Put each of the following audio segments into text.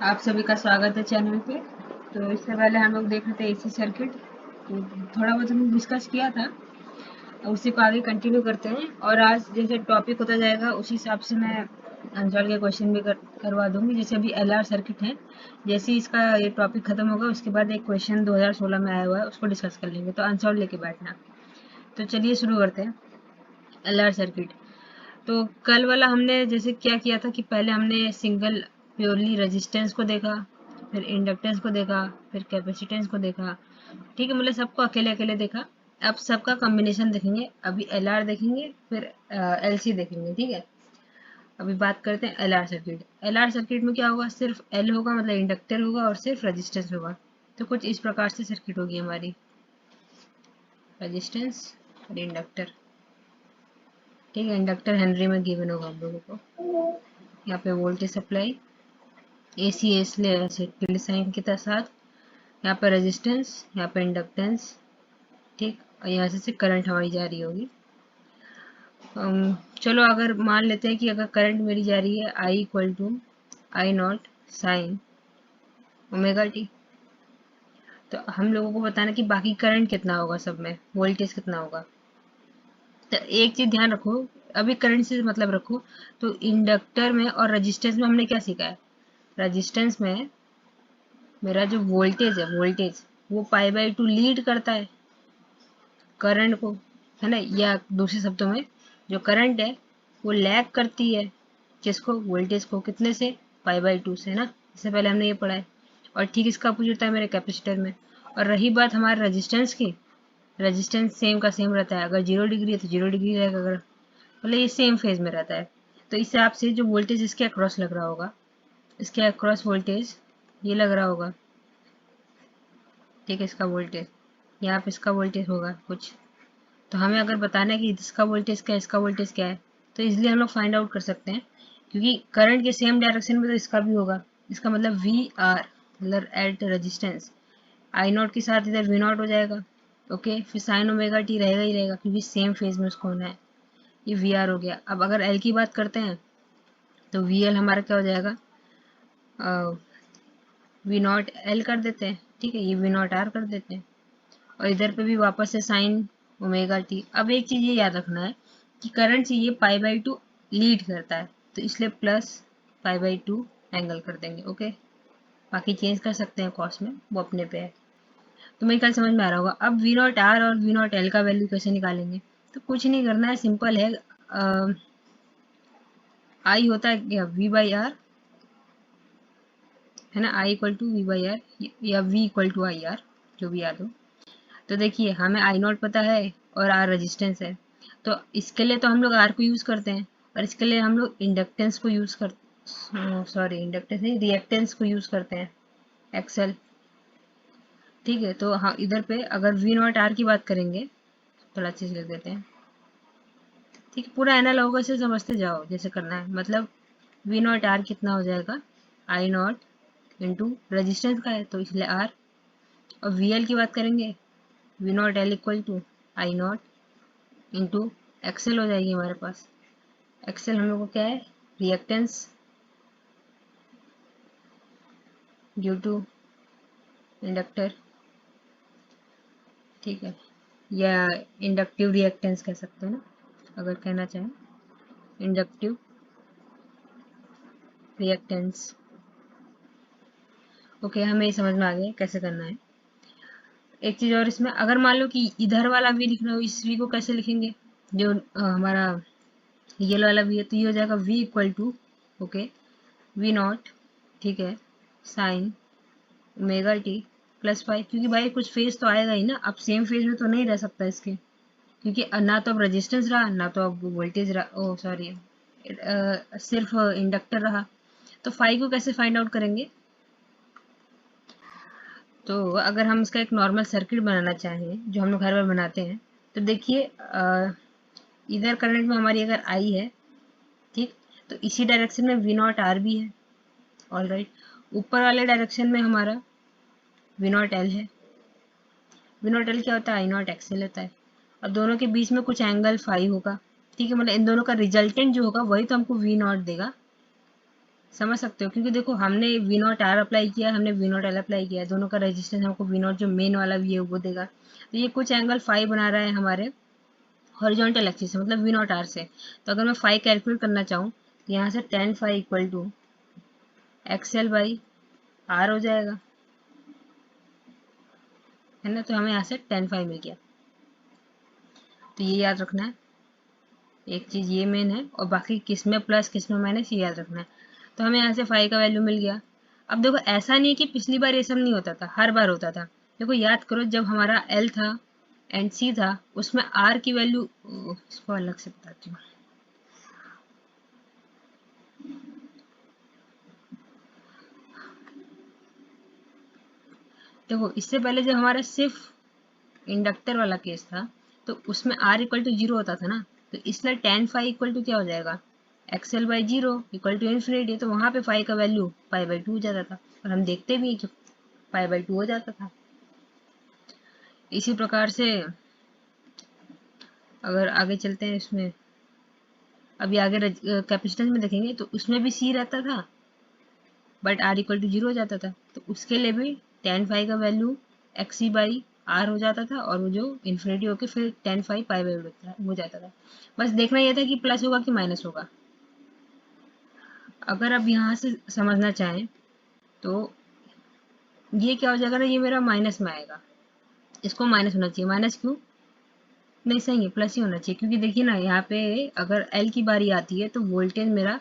आप सभी का स्वागत है चैनल पे। तो इससे पहले हम लोग देख रहे थे एसी सर्किट। तो थोड़ा बहुत हमने डिस्कस किया था, उसी को आगे कंटिन्यू करते हैं। और आज जैसे टॉपिक होता जाएगा उसी हिसाब से मैं आंसर के क्वेश्चन भी करवा दूंगी। जैसे अभी एलआर सर्किट है, जैसे ही इसका ये टॉपिक खत्म होगा उसके बाद एक क्वेश्चन 2016 में आया हुआ है, उसको डिस्कस कर लेंगे। तो आंसर लेके बैठना। तो चलिए शुरू करते हैं। LR circuit. तो कल वाला हमने जैसे क्या किया था कि पहले हमने सिंगल प्योरली रेजिस्टेंस को देखा, फिर इंडक्टेंस को देखा, फिर कैपेसिटेंस को देखा। ठीक है, मतलब सबको अकेले अकेले देखा। अब सबका कॉम्बिनेशन देखेंगे। अभी एलआर देखेंगे, फिर एलसी देखेंगे। ठीक है, अभी बात करते हैं एलआर सर्किट। एलआर सर्किट में क्या होगा, सिर्फ एल होगा, मतलब इंडक्टर होगा, और सिर्फ रेजिस्टेंस होगा। तो कुछ इस प्रकार से सर्किट होगी हमारी, रेजिस्टेंस और इंडक्टर। ठीक है, इंडक्टर हेनरी में गिवन होगा हम लोगों को। यहाँ पे वोल्टेज सप्लाई एसी है, इसलिए ऐसे टिल्ड साइन के साथ। यहाँ पे रेजिस्टेंस, यहाँ पे इंडक्टेंस। ठीक, और यहाँ से करंट हमारी जा रही होगी। चलो अगर मान लेते हैं कि अगर करंट मेरी जा रही है I equal to I naught sine omega T, तो हम लोगों को बताना कि बाकी करंट कितना होगा, सब में वोल्टेज कितना होगा। तो एक चीज ध्यान रखो, अभी करंट से मतलब रखो। तो इंडक्टर में और रेजिस्टेंस में हमने क्या सीखा है, रेजिस्टेंस में मेरा जो वोल्टेज है, वोल्टेज वो पाई बाई टू लीड करता है करंट को, है ना। या दूसरे शब्दों में जो करंट है वो लैग करती है किसको, वोल्टेज को। कितने से, पाई बाई टू से ना। इससे पहले हमने ये पढ़ा है। और ठीक इसका अपोजिट है मेरे कैपेसिटर में। और रही बात हमारे रेजिस्टेंस की, रेजिस्टेंस सेम का सेम रहता है। अगर 0 डिग्री है तो 0 डिग्री रहेगा, अगर मतलब ये सेम फेज में रहता है। तो इस हिसाब से जो वोल्टेज इसके अक्रॉस लग रहा होगा, इसके अक्रॉस वोल्टेज ये लग रहा होगा। ठीक है, इसका वोल्टेज यहाँ पे इसका वोल्टेज होगा कुछ। तो हमें अगर बताना है कि इसका वोल्टेज क्या है, इसका वोल्टेज क्या है, तो इसलिए हम लोग फाइंड आउट कर सकते हैं। क्योंकि करंट के सेम डायरेक्शन में तो इसका भी होगा। इसका मतलब वी आर, मतलब एट रेजिस्टेंस आई नॉट के साथ इधर वी नॉट हो जाएगा। ओके, फिर साइन ओमेगा टी रहेगा ही रहेगा, क्योंकि सेम फेज में उसको होना है। ये वी आर हो गया। अब अगर एल की बात करते हैं तो वी एल हमारा क्या हो जाएगा, वी नॉट एल कर देते हैं। ठीक है, ये वी नॉट आर कर देते हैं। और इधर पे भी वापस से साइन ओमेगा टी। अब एक चीज ये याद रखना है कि करंट से ये पाई बाई टू लीड करता है, तो इसलिए plus pi by two angle कर देंगे। ओके, बाकी चेंज कर सकते हैं कॉस में, वो अपने पे है। तो मेरे ख्याल समझ में आ रहा होगा। अब वी नॉट आर और वी नॉट एल का वैल्यू कैसे निकालेंगे, तो कुछ नहीं करना है, सिंपल है। आई होता है क्या, वी बाई आर, है ना। I equal to V by R या V equal to I R, जो भी याद हो। तो देखिए हमें आई नॉट पता है और आर रेजिस्टेंस है। तो इसके लिए तो हम लोग आर को यूज़ करते हैं, और इसके लिए हम लोग इंडक्टेंस को यूज़ कर, सॉरी इंडक्टेंस नहीं, रिएक्टेंस को यूज़ करते हैं, एक्सेल। ठीक है, तो हाँ इधर पे अगर वी नॉट आर की बात करेंगे, थोड़ा अच्छे से लिख देते हैं। ठीक है, पूरा एनालॉगस से समझते जाओ जैसे करना है। मतलब वी नॉट आर कितना हो जाएगा, आई नॉट इंटू रजिस्टेंस का है तो इसलिए आर। और वी एल की बात करेंगे, V naught L equal to I naught into XL हो जाएगी हमारे पास। एक्सेल हम लोग को क्या है, रिएक्टेंस ड्यू टू इंडक्टर। ठीक है, या इंडक्टिव रिएक्टेंस कह सकते हैं ना, अगर कहना चाहें इंडक्टिव रिएक्टेंस। ओके, हमें ये समझ में आ गया कैसे करना है। एक चीज और इसमें, अगर मान लो कि इधर वाला वी लिखना हो, इस वी को कैसे लिखेंगे, जो हमारा ये वाला वी है, तो ये हो जाएगा V equal to, okay, V naught, ठीक है, sine omega T plus five. क्योंकि भाई कुछ फेज तो आएगा ही ना, अब सेम फेज में तो नहीं रह सकता इसके, क्योंकि ना तो अब रेजिस्टेंस रहा, ना तो अब वोल्टेज रहा, ओ सॉरी सिर्फ इंडक्टर रहा। तो फाइव को कैसे फाइंड आउट करेंगे, तो अगर हम इसका एक नॉर्मल सर्किट बनाना चाहें जो हम लोग हर बार बनाते हैं, तो देखिए इधर करंट में हमारी अगर आई है, ठीक, तो इसी डायरेक्शन में वी नॉट आर भी है, ऑल राइट। ऊपर वाले डायरेक्शन में हमारा वी नॉट एल है। वी नॉट एल क्या होता है, आई नॉट एक्सएल होता है। और दोनों के बीच में कुछ एंगल फाई होगा। ठीक है, मतलब इन दोनों का रिजल्टेंट जो होगा वही तो हमको वी नॉट देगा। समझ सकते हो, क्योंकि देखो हमने वी नॉट आर अप्लाई किया, हमने वी नॉट एल अप्लाई किया, दोनों का रेजिस्टेंस हमको वी नॉट जो मेन वाला भी है वो देगा। तो ये कुछ एंगल फाई बना रहा है हमारे हॉरिजॉन्टल एक्सिस से, मतलब वी नॉट आर से। तो अगर मैं फाई कैलकुलेट करना चाहूँ तो यहाँ से tan phi equal to X L by R हो जाएगा, है ना। तो हमें यहाँ से टेन फाई मिल गया। तो ये याद रखना है, एक चीज़ ये मेन है, और बाकी किस में प्लस किस में माइनस ये याद रखना है। तो हमें यहाँ से फाई का वैल्यू मिल गया। अब देखो ऐसा नहीं है कि पिछली बार ये सब नहीं होता था, हर बार होता था। देखो याद करो, जब हमारा एल था एंड सी था, उसमें आर की वैल्यू, इसको अलग से बताती हूँ। देखो इससे पहले जब हमारा सिर्फ इंडक्टर वाला केस था, तो उसमें आर इक्वल टू जीरो होता था ना। तो इसलिए टेन फाई इक्वल टू क्या हो जाएगा, XL by zero equal to infinity. तो वहाँ पे फाई का वैल्यू पाई बाई टू हो जाता था, और हम देखते भी हैं कि पाई बाई टू हो जाता था। इसी प्रकार से अगर आगे चलते हैं इसमें, अभी आगे कैपेसिटेंस में देखेंगे तो उसमें भी सी रहता था, but R equal to zero हो जाता था। तो उसके लिए भी टेन फाई का value X C by R हो जाता था, और वो जो इन्फिनिटी होकर फिर टेन फाई पाई बाई हो जाता था। बस देखना यह था कि प्लस होगा कि माइनस होगा। अगर अब यहाँ से समझना चाहें तो ये क्या हो जाएगा ना, ये मेरा माइनस में आएगा, इसको माइनस होना चाहिए। माइनस क्यों, नहीं सही है, प्लस ही होना चाहिए, क्योंकि देखिए ना यहाँ पे अगर एल की बारी आती है तो वोल्टेज मेरा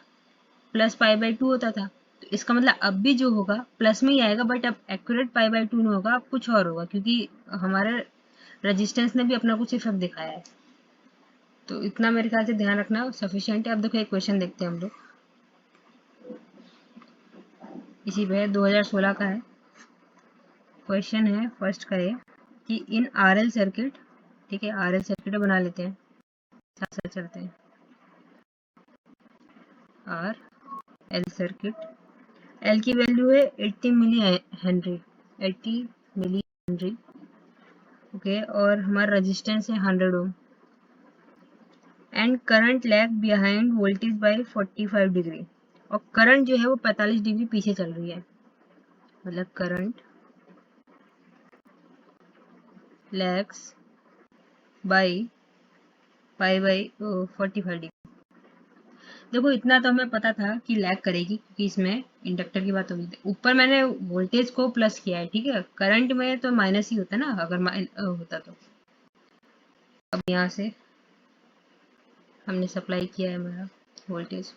प्लस पाई बाई टू होता था। तो इसका मतलब अब भी जो होगा प्लस में ही आएगा, बट अब एक्यूरेट पाई बाई टू नहीं होगा, अब कुछ और होगा, क्योंकि हमारे रेजिस्टेंस ने भी अपना कुछ इफेक्ट दिखाया है। तो इतना मेरे ख्याल से ध्यान रखना सफिशियंट है। अब देखो एक क्वेश्चन देखते हैं हम लोग, इसी पे 2016 का है। क्वेश्चन है फर्स्ट का ये कि इन आरएल सर्किट, ठीक है आरएल सर्किट बना लेते हैं, साथ साथ चलते हैं। आर एल सर्किट, एल की वैल्यू है 80 milli henry, 80 milli henry, okay, और हमारा रेजिस्टेंस है 100 ohm, and current lag behind voltage by 45 degree, और करंट जो है वो 45 डिग्री पीछे चल रही है, मतलब current lags by pi by 45 degree. देखो इतना तो हमें पता था कि लैग करेगी, क्योंकि इसमें इंडक्टर की बात होगी। ऊपर मैंने वोल्टेज को प्लस किया है, ठीक है, करंट में तो माइनस ही होता ना अगर होता तो। अब यहाँ से हमने सप्लाई किया है हमारा वोल्टेज।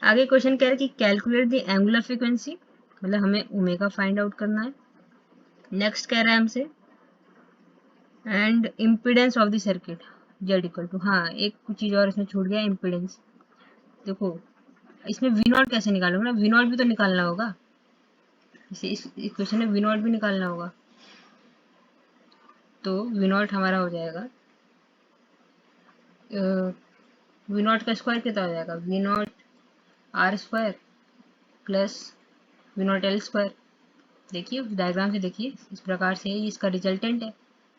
आगे क्वेश्चन कह रहा है कि कैलकुलेट द एंगुलर फ्रीक्वेंसी, मतलब हमें ओमेगा फाइंड आउट करना है। नेक्स्ट कह रहा है हमसे and impedance of the circuit Z equal to, हाँ एक कुछ चीज़ और इसमें छूट गया, इम्पीडेंस। देखो इसमें वी नॉट कैसे निकालोगे ना, वी नॉट भी तो निकालना होगा, इस क्वेश्चन में वी नॉट भी निकालना होगा। तो वी नॉट हमारा हो जाएगा, वी नॉट का स्क्वायर कितना हो जाएगा, V naught R square plus V naught L square. देखिए डायग्राम से देखिए, इस प्रकार से इसका रिजल्टेंट है।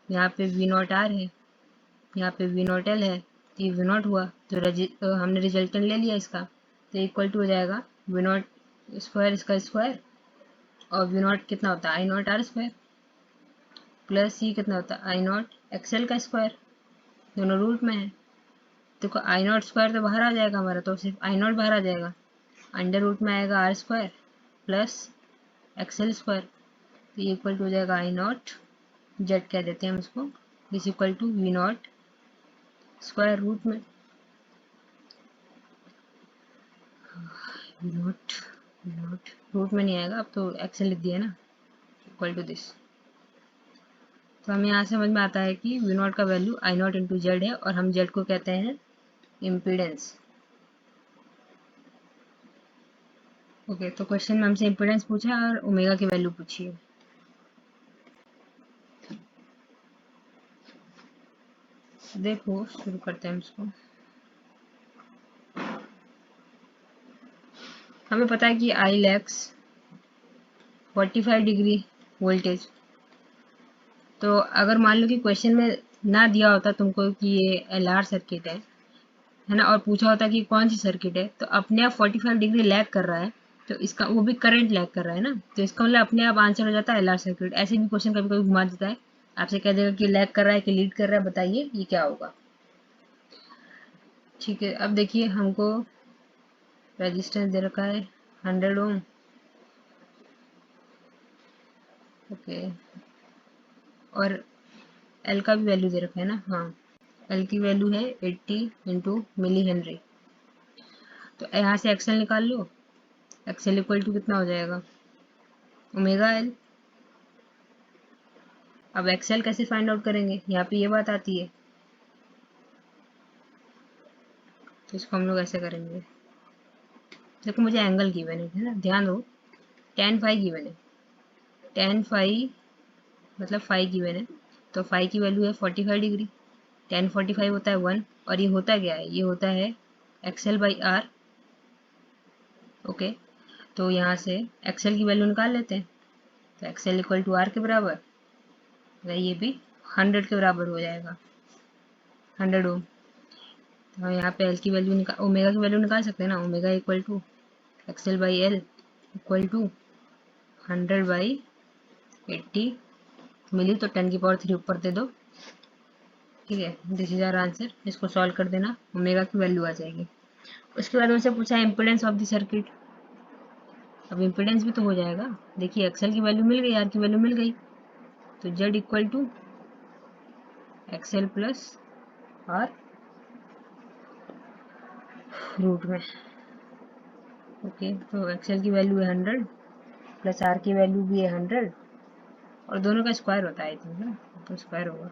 यहाँ पे वी नॉट आर है, यहाँ पे वी नॉट एल है, तो ये वी नॉट हुआ। तो हमने रिजल्टेंट ले लिया इसका, तो इक्वल टू हो जाएगा वी नॉट स्क्वायर इसका स्क्वायर, और वी नॉट कितना होता है आई नॉट आर स्क्वायर, प्लस ये कितना होता है आई नॉट एक्सएल का स्क्वायर, दोनों रूट में है। देखो आई नॉट स्क्वायर तो बाहर आ जाएगा हमारा, तो सिर्फ आई नॉट बाहर आ जाएगा, अंडर रूट में आएगा R square plus XL square, तो ये इक्वल टू हो जाएगा आई नॉट जेड कह देते हैं हम इसको, this equal to V naught square root में वी नॉट रूट में नहीं आएगा, अब तो एक्सएल लिख दिया ना, इक्वल टू दिस। तो हमें यहाँ समझ में आता है कि वी नॉट का वैल्यू आई नॉट इंटू जेड है, और हम जेड को कहते हैं इम्पीडेंस। ओके, तो क्वेश्चन में हमसे इम्पीडेंस पूछा है और ओमेगा की वैल्यू पूछी है। देखो शुरू करते हैं इसको। हमें पता है कि आई लैक्स 45 डिग्री वोल्टेज। तो अगर मान लो कि क्वेश्चन में ना दिया होता तुमको कि ये एल आर सर्किट है, है ना, और पूछा होता कि कौन सी सर्किट है, तो अपने आप 45 डिग्री लैग कर रहा है, तो इसका वो भी करंट लैग कर रहा है ना, तो इसका मतलब अपने आप आंसर हो जाता है एल आर सर्किट। ऐसे भी क्वेश्चन कभी कभी घुमा देता है, आपसे कह देगा कि लैग कर रहा है कि लीड कर रहा है, बताइए ये क्या होगा। ठीक है, अब देखिए हमको रेजिस्टेंस दे रखा है 100 ओम। ओके, और एल का भी वैल्यू दे रखा है ना, हाँ, एल की वैल्यू है 80 इंटू मिली हेनरी। तो यहाँ से एक्सएल निकाल लो, एक्सएल इक्वल टू कितना हो जाएगा, ओमेगा एल। अब एक्सएल कैसे फाइंड आउट करेंगे, यहाँ पे ये बात आती है, तो इसको हम लोग ऐसे करेंगे। देखो मुझे एंगल गिवन है ना, ध्यान दो, tan फाई गिवन है, tan फाई मतलब फाई गिवन है, तो फाई की वैल्यू है 45 डिग्री, tan 45 होता है 1, और ये होता क्या है, ये होता है एक्सएल बाई आर। ओके, तो यहाँ से एक्सएल की वैल्यू निकाल लेते हैं, तो एक्सएल इक्वल टू आर के बराबर, ये भी 100 के बराबर हो जाएगा, 100 ओम। तो यहाँ पे एल की वैल्यू निकाल, ओमेगा की वैल्यू निकाल सकते हैं ना, omega equal to XL by L equal to 100 by 80 milli, तो 10⁻³ ऊपर दे दो। ठीक है, दिस इज आवर आंसर, इसको सॉल्व कर देना, ओमेगा की वैल्यू आ जाएगी। उसके बाद उनसे पूछा इम्पिडेंस ऑफ द सर्किट। अब इम्पिडेंस भी तो हो जाएगा, देखिए एक्सएल की वैल्यू मिल गई, आर की वैल्यू मिल गई, तो Z equal to XL plus R root में। ओके, तो एक्सएल की वैल्यू है 100 प्लस आर की वैल्यू भी है 100, और दोनों का स्क्वायर होता है आई थिंक ना, तो स्क्वायर होगा,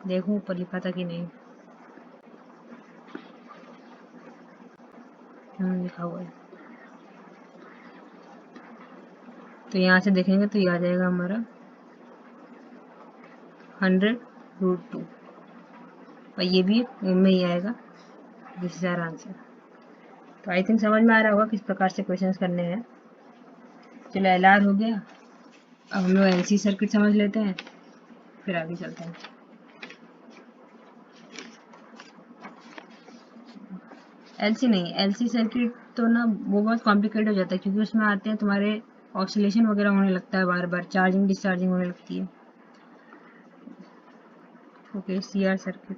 देखो ऊपर लिखा था कि नहीं, लिखा हुआ है, तो यहाँ से देखेंगे तो ये आ जाएगा हमारा 100√2, और ये भी ओम में ही आएगा, दिस इज आवर आंसर। तो आई थिंक समझ में आ रहा होगा किस प्रकार से क्वेश्चंस करने हैं। चलो एल आर हो गया, अब हम लोग एल सी सर्किट समझ लेते हैं, फिर आगे चलते हैं। एल सी नहीं, एल सी सर्किट तो ना वो बहुत कॉम्प्लिकेट हो जाता है, क्योंकि उसमें आते हैं तुम्हारे ऑक्सीलेशन वगैरह होने लगता है, बार बार चार्जिंग डिस्चार्जिंग होने लगती है। Okay, C R circuit,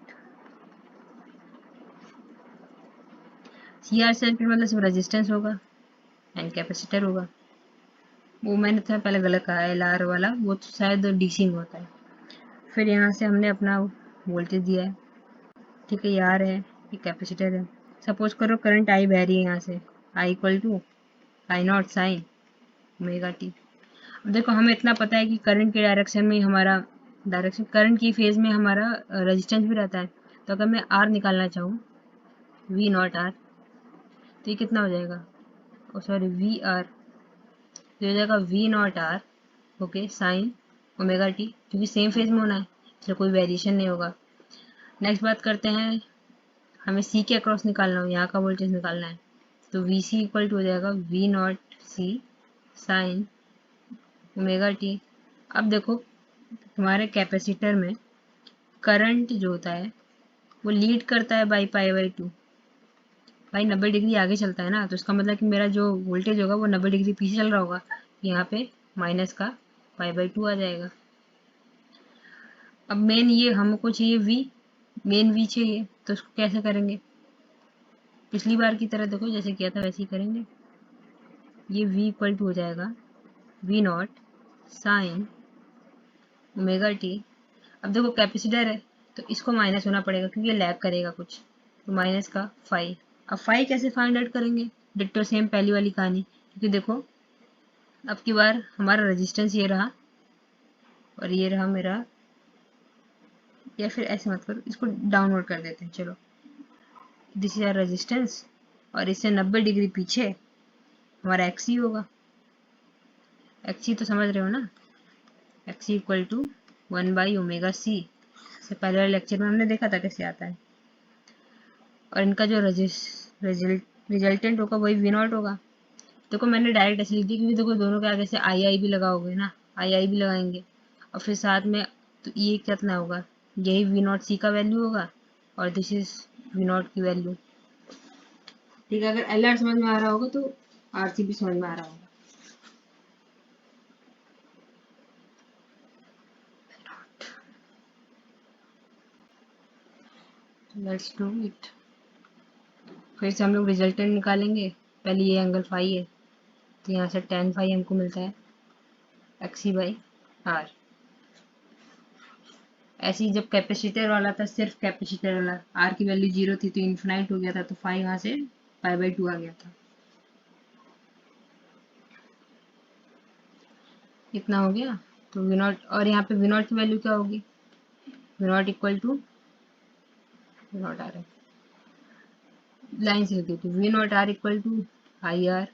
C R circuit मतलब सिर्फ रेजिस्टेंस होगा एंड कैपेसिटर होगा, वो मैंने थोड़ा पहले गलत कहा, एल आर वाला वो तो शायद डीसी में होता है। फिर यहाँ से हमने अपना वोल्टेज दिया है, ठीक है, ये आर है, ये कैपेसिटर है। सपोज करो करंट आई बह रही है यहाँ से, I equal to I naught sine omega T. अब देखो हमें इतना पता है कि करंट के डायरेक्शन में हमारा डायरेक्शन, करंट की फेज में हमारा रेजिस्टेंस भी रहता है, तो अगर मैं आर निकालना चाहूँ, वी नॉट आर, तो ये कितना हो जाएगा, ओ सॉरी वी आर, तो हो जाएगा V naught R, okay, sine omega T, क्योंकि सेम फेज में होना है, इसलिए कोई वेरिएशन नहीं होगा। नेक्स्ट बात करते हैं, हमें सी के अक्रॉस निकालना हो, यहाँ का वोल्टेज निकालना है, तो वी सी इक्वल टू हो जाएगा V naught C sine omega T. अब देखो तुम्हारे कैपेसिटर में करंट जो होता है वो लीड करता है बाई पाई बाई 2, भाई 90 डिग्री आगे चलता है ना, तो इसका मतलब कि मेरा जो वोल्टेज होगा वो 90 डिग्री पीछे चल रहा होगा, यहाँ पे माइनस का पाई बाई 2 आ जाएगा। अब मेन ये हमको चाहिए वी, मेन वी चाहिए, तो उसको कैसे करेंगे, पिछली बार की तरह देखो जैसे किया था वैसे ही करेंगे। ये v इक्वल टू हो जाएगा V naught sine omega T. अब देखो कैपेसिटर है, तो इसको माइनस होना पड़ेगा क्योंकि ये लैग करेगा कुछ, तो माइनस का फाई। अब फाई कैसे फाइंड आउट करेंगे, डिट्टो सेम पहली वाली कहानी, क्योंकि देखो अब की बार हमारा रेजिस्टेंस ये रहा, और ये रहा मेरा, या फिर ऐसे मत करो, इसको डाउनवर्ड कर देते हैं, चलो, दिस इज आर रेजिस्टेंस, और इससे 90 डिग्री पीछे हमारा एक्सी होगा, एक्सी तो समझ रहे हो ना, एक्सी इक्वल टू 1/ओमेगा सी, से पहले वाले लेक्चर में हमने देखा था कैसे आता है, और इनका जो रिजल्टेंट होगा वही वी नॉट होगा। देखो मैंने डायरेक्ट ऐसे लिख दी क्योंकि देखो दोनों के आगे से आई आई भी लगाओगे ना, आई आई भी लगाएंगे, और फिर साथ में, तो ये कितना होगा, यही वी नॉट सी का वैल्यू होगा, और दिस इज वी नॉट की वैल्यू। ठीक है, अगर एल आर समझ में आ रहा होगा तो आर सी भी समझ में आ रहा होगा। Let's do it. फिर से हम लोग रिजल्टेंट निकालेंगे। पहले ये एंगल फाई है, तो यहाँ से tan फाई हमको मिलता है एक्सी बाई आर। ऐसे ही जब कैपेसिटर वाला था, सिर्फ कैपेसिटर वाला, आर की वैल्यू 0 थी तो इन्फिनाइट हो गया था, तो फाई यहाँ से पाई बाई 2 आ गया था। इतना हो गया। तो वी नॉट, और यहाँ पे वी नॉट की वैल्यू क्या होगी? V naught equal to, V naught R, line से लिखी थी, V naught R equal to I R,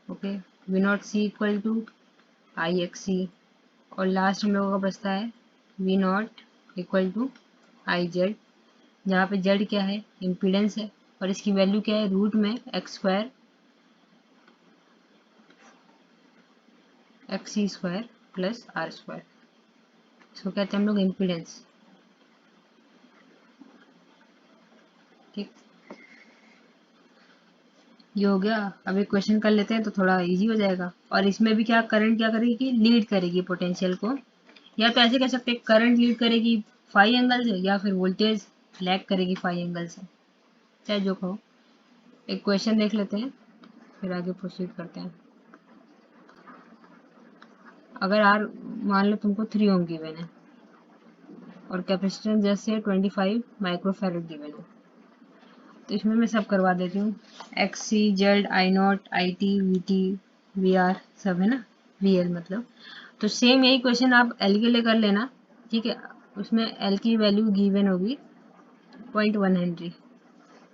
okay, V naught C equal to I X C, और लास्ट हम लोगों का बचता है V naught equal to I Z, जहाँ पे जेड क्या है? इम्पीडेंस है, और इसकी वैल्यू क्या है? रूट में X square X C square plus R square, इसको कहते हैं हम लोग इम्पीडेंस। ठीक, ये हो गया। अब एक क्वेश्चन कर लेते हैं तो थोड़ा इजी हो जाएगा। और इसमें भी क्या करंट क्या करेगी? लीड करेगी पोटेंशियल को, या तो ऐसे कह सकते हैं करंट लीड करेगी फाई एंगल से, या फिर वोल्टेज लैग करेगी फाई एंगल से, चाहे जो कहो। एक क्वेश्चन देख लेते हैं फिर आगे प्रोसीड करते हैं। अगर आर मान लो तुमको 3 ओम गिवन है और कैपेसिटेंस जैसे 25 माइक्रोफैरड गिवन है, तो इसमें मैं सब करवा देती हूँ। X C Z I naught I T V T V R सब है ना, वी एल मतलब। तो सेम यही क्वेश्चन आप एल के लिए कर लेना। ठीक है, उसमें एल की वैल्यू गिवन होगी 0.1 हेनरी।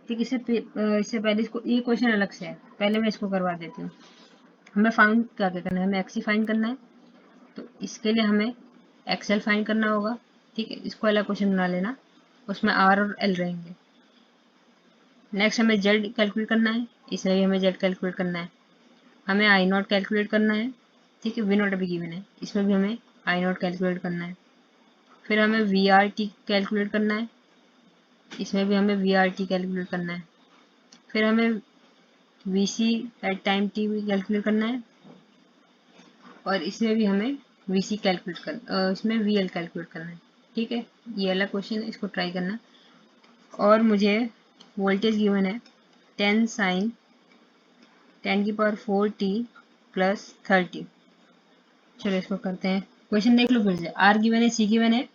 ठीक, इससे पहले इसको, ये क्वेश्चन अलग से है, पहले मैं इसको करवा देती हूँ। हमें फाइंड क्या क्या करना है? हमें एक्स सी फाइंड करना है, तो इसके लिए हमें एक्सएल फाइंड करना होगा। ठीक है, इसको अलग क्वेश्चन बना लेना, उसमें आर और एल रहेंगे। नेक्स्ट हमें जेड कैलकुलेट करना है, इसमें भी हमें जेड कैलकुलेट करना है। हमें आई नॉट कैलकुलेट करना है। ठीक है, वी नॉट अभी गिवन है, इसमें भी हमें आई नॉट कैलकुलेट करना है। फिर हमें वी आर टी कैलकुलेट करना है, इसमें भी हमें वी आर टी कैलकुलेट करना है। फिर हमें V C at time T भी कैलकुलेट करना है, और इसमें भी हमें वी सी कैलकुलेट कर, इसमें वी एल कैलकुलेट करना है। ठीक है, ये अलग क्वेश्चन है, इसको ट्राई करना। और मुझे वोल्टेज गिवन है 10 साइन 10⁴t प्लस 30। चलो इसको करते हैं। क्वेश्चन देख लो फिर से, आर गिवन है, सी गिवन है,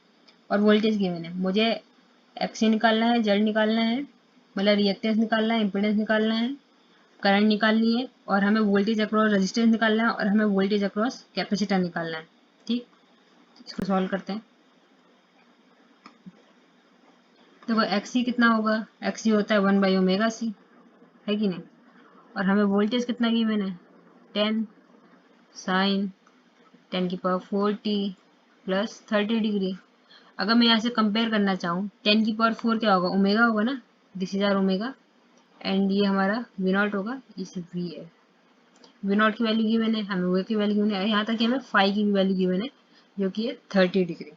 और वोल्टेज गिवन है। मुझे एक्सी निकालना है, जेड निकालना है, मतलब रिएक्टेंस निकालना है, इम्पीडेंस निकालना है, करंट निकालनी है, और हमें वोल्टेज अक्रॉस रेजिस्टेंस निकालना है, और हमें वोल्टेज अक्रॉस कैपेसिटर निकालना है। ठीक, इसको सॉल्व करते हैं। देखो एक्सी कितना होगा? एक्सी होता है 1/ओमेगा सी, है कि नहीं? और हमें वोल्टेज कितना गिवन है? 10 साइन 10⁴t प्लस 30 डिग्री। अगर मैं यहाँ से कंपेयर करना चाहूँ, 10⁴ क्या होगा? ओमेगा होगा ना, this is R omega, and ये हमारा वी नॉट होगा, इसे वी है। वी नॉट की वैल्यू गिवन है, हमें वो की वैल्यू गिवन है, यहाँ तक कि हमें फाई की भी वैल्यू गिवन है, जो कि है 30 डिग्री,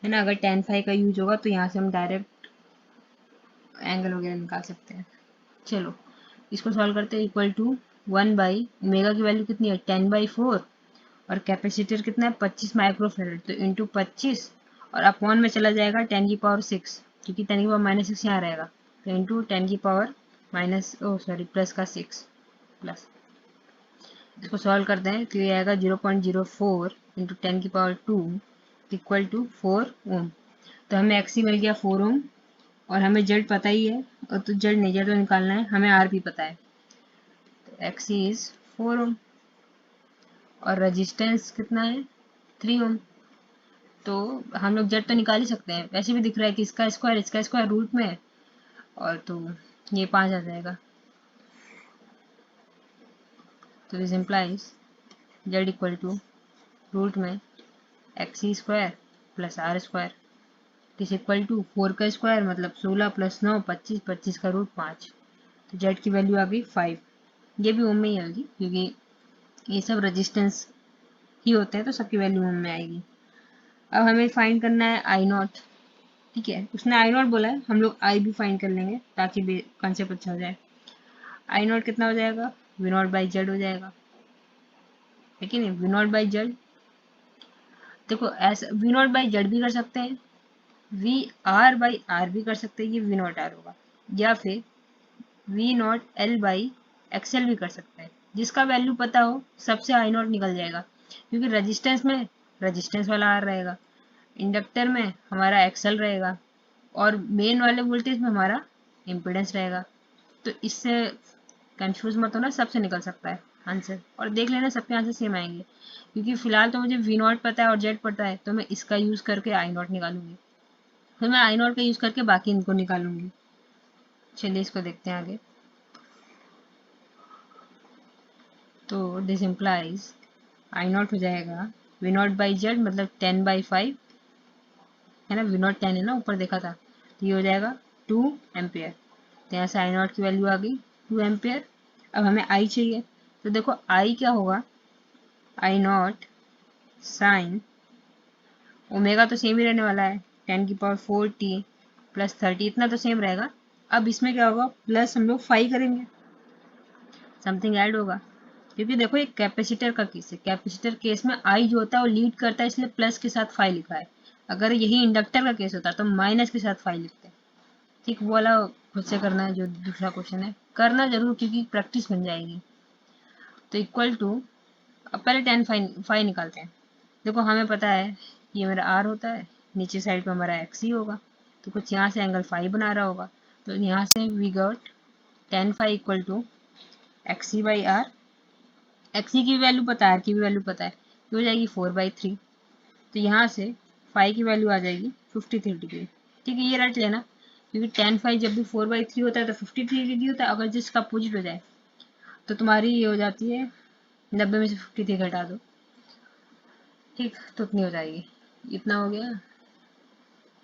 है ना। अगर tan फाई का यूज होगा तो यहाँ से हम डायरेक्ट एंगल वगैरह निकाल सकते हैं। चलो इसको सॉल्व करते हैं। इक्वल टू 1/ओमेगा की वैल्यू कितनी है? 10/4, और कैपेसिटर कितना है? 25 माइक्रोफेरेड, तो इंटू 25, और अपॉन में चला जाएगा 10⁻6, क्योंकि 10⁻6 यहाँ रहेगा, तो इंटू 10⁻, प्लस का 6 प्लस। इसको सॉल्व करते हैं तो ये आएगा 0.04 इंटू 10⁻2 इक्वल टू 4 ओम। तो हमें एक्सी मिल गया 4 ओम, और हमें जेड पता ही है, और तो जेड नहीं, जेड तो निकालना है, हमें आर भी पता है, तो एक्सी इज 4 ओम, और रेजिस्टेंस कितना है? 3 ओम। तो हम लोग जेड तो निकाल ही सकते हैं, वैसे भी दिख रहा है कि इसका स्क्वायर रूट में है, और तो ये 5 आ जाएगा। तो this implies Z equal to root में X C square plus R square, is equal to 4 का स्क्वायर मतलब 16 प्लस 9 25, 25 का रूट 5, तो जेड की वैल्यू आ गई 5। ये भी ओम में ही आएगी, क्योंकि ये सब रेजिस्टेंस ही होते हैं, तो सबकी वैल्यू ओम में आएगी। अब हमें फाइंड करना है आई नॉट। ठीक है, उसने आई नॉट बोला है, हम लोग आई भी फाइंड कर लेंगे ताकि कंसेप्ट अच्छा हो जाए। आई नॉट कितना हो जाएगा, वी नॉट बाई जेड हो जाएगा, है कि नहीं, वी नॉट बाई जेड। देखो ऐसा वी नॉट बाई जेड भी कर सकते हैं, वी आर बाई आर भी कर सकते हैं, ये वी नॉट आर होगा, या फिर V naught L by XL भी कर सकते हैं। जिसका वैल्यू पता हो सबसे आई नॉट निकल जाएगा, क्योंकि रजिस्टेंस में रजिस्टेंस वाला आर रहेगा, इंडक्टर में हमारा एक्सएल रहेगा, और मेन वाले वोल्टेज में हमारा इम्पिडेंस रहेगा। तो इससे कंफ्यूज मत होना, सबसे निकल सकता है आंसर, और देख लेना सबके आंसर सेम आएंगे। क्योंकि फिलहाल तो मुझे वी नॉट पता है और जेड पता है, तो मैं इसका यूज करके आई नॉट निकालूंगी, फिर मैं आई नॉट का यूज करके बाकी इनको निकालूंगी। चलिए इसको देखते हैं आगे। तो दिस इम्प्लाइज आई नॉट हो जाएगा वी नॉट बाई जेड, मतलब 10/5 है ना, वी नॉट 10 है ना, ऊपर देखा था, तो ये हो जाएगा 2 एम्पियर। तो यहाँ से आई नॉट की वैल्यू आ गई 2 एम्पियर। अब हमें आई चाहिए, तो देखो आई क्या होगा, आई नॉट साइन ओमेगा तो सेम ही रहने वाला है, 10⁴t प्लस 30 इतना तो सेम रहेगा। अब इसमें क्या होगा, प्लस हम लोग 5 करेंगे, समथिंग ऐड होगा, क्योंकि देखो ये कैपेसिटर का केस है, कैपेसिटर केस में आई जो होता है वो लीड करता है, इसलिए प्लस के साथ 5 लिखा है। अगर यही इंडक्टर का केस होता तो माइनस के साथ 5 लिखते हैं। ठीक, वो वाला खुद से करना है, जो दूसरा क्वेश्चन है करना जरूर, क्योंकि प्रैक्टिस बन जाएगी। तो इक्वल टू, अब पहले 10/5 निकालते हैं। देखो हमें पता है ये मेरा आर होता है, नीचे साइड पे हमारा एक्स ही होगा, तो कुछ यहाँ से एंगल 5 बना रहा होगा, तो यहाँ से we got 10/5 equal to X E by R. X E की वैल्यू पता है, आर की भी वैल्यू पता है, तो हो जाएगी 4/3। तो यहाँ से 5 की वैल्यू आ जाएगी 53 डिग्री। ठीक है, ये रट लेना, क्योंकि 10/5 जब भी 4/3 होता है तो 53 डिग्री होता है, अगर जिसका अपोजिट हो जाए तो तुम्हारी ये हो जाती है 90 में से 53 घटा दो, ठीक, तो उतनी हो जाएगी। इतना हो गया,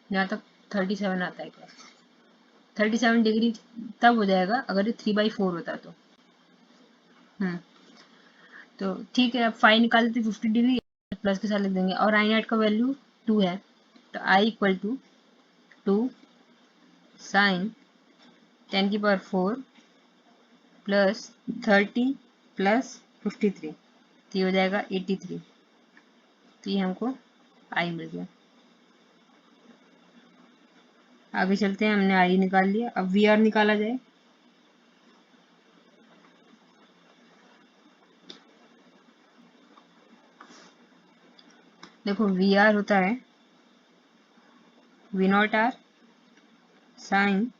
यहाँ तक 37 आता है क्या, 37 डिग्री तब हो जाएगा अगर ये 3/4 होता तो। तो ठीक है, अब 5 निकाल देते 50 डिग्री, प्लस के साथ लिख देंगे, और आई नॉट का वैल्यू 2 है, तो I equal to 2 sine 10⁴ plus 30 plus 53, तो ये हो जाएगा 83। तो ये हमको आई मिल गया। आगे चलते हैं, हमने आई निकाल लिया, अब वी आर निकाला जाए। देखो वी आर होता है वी नॉट आर साइन,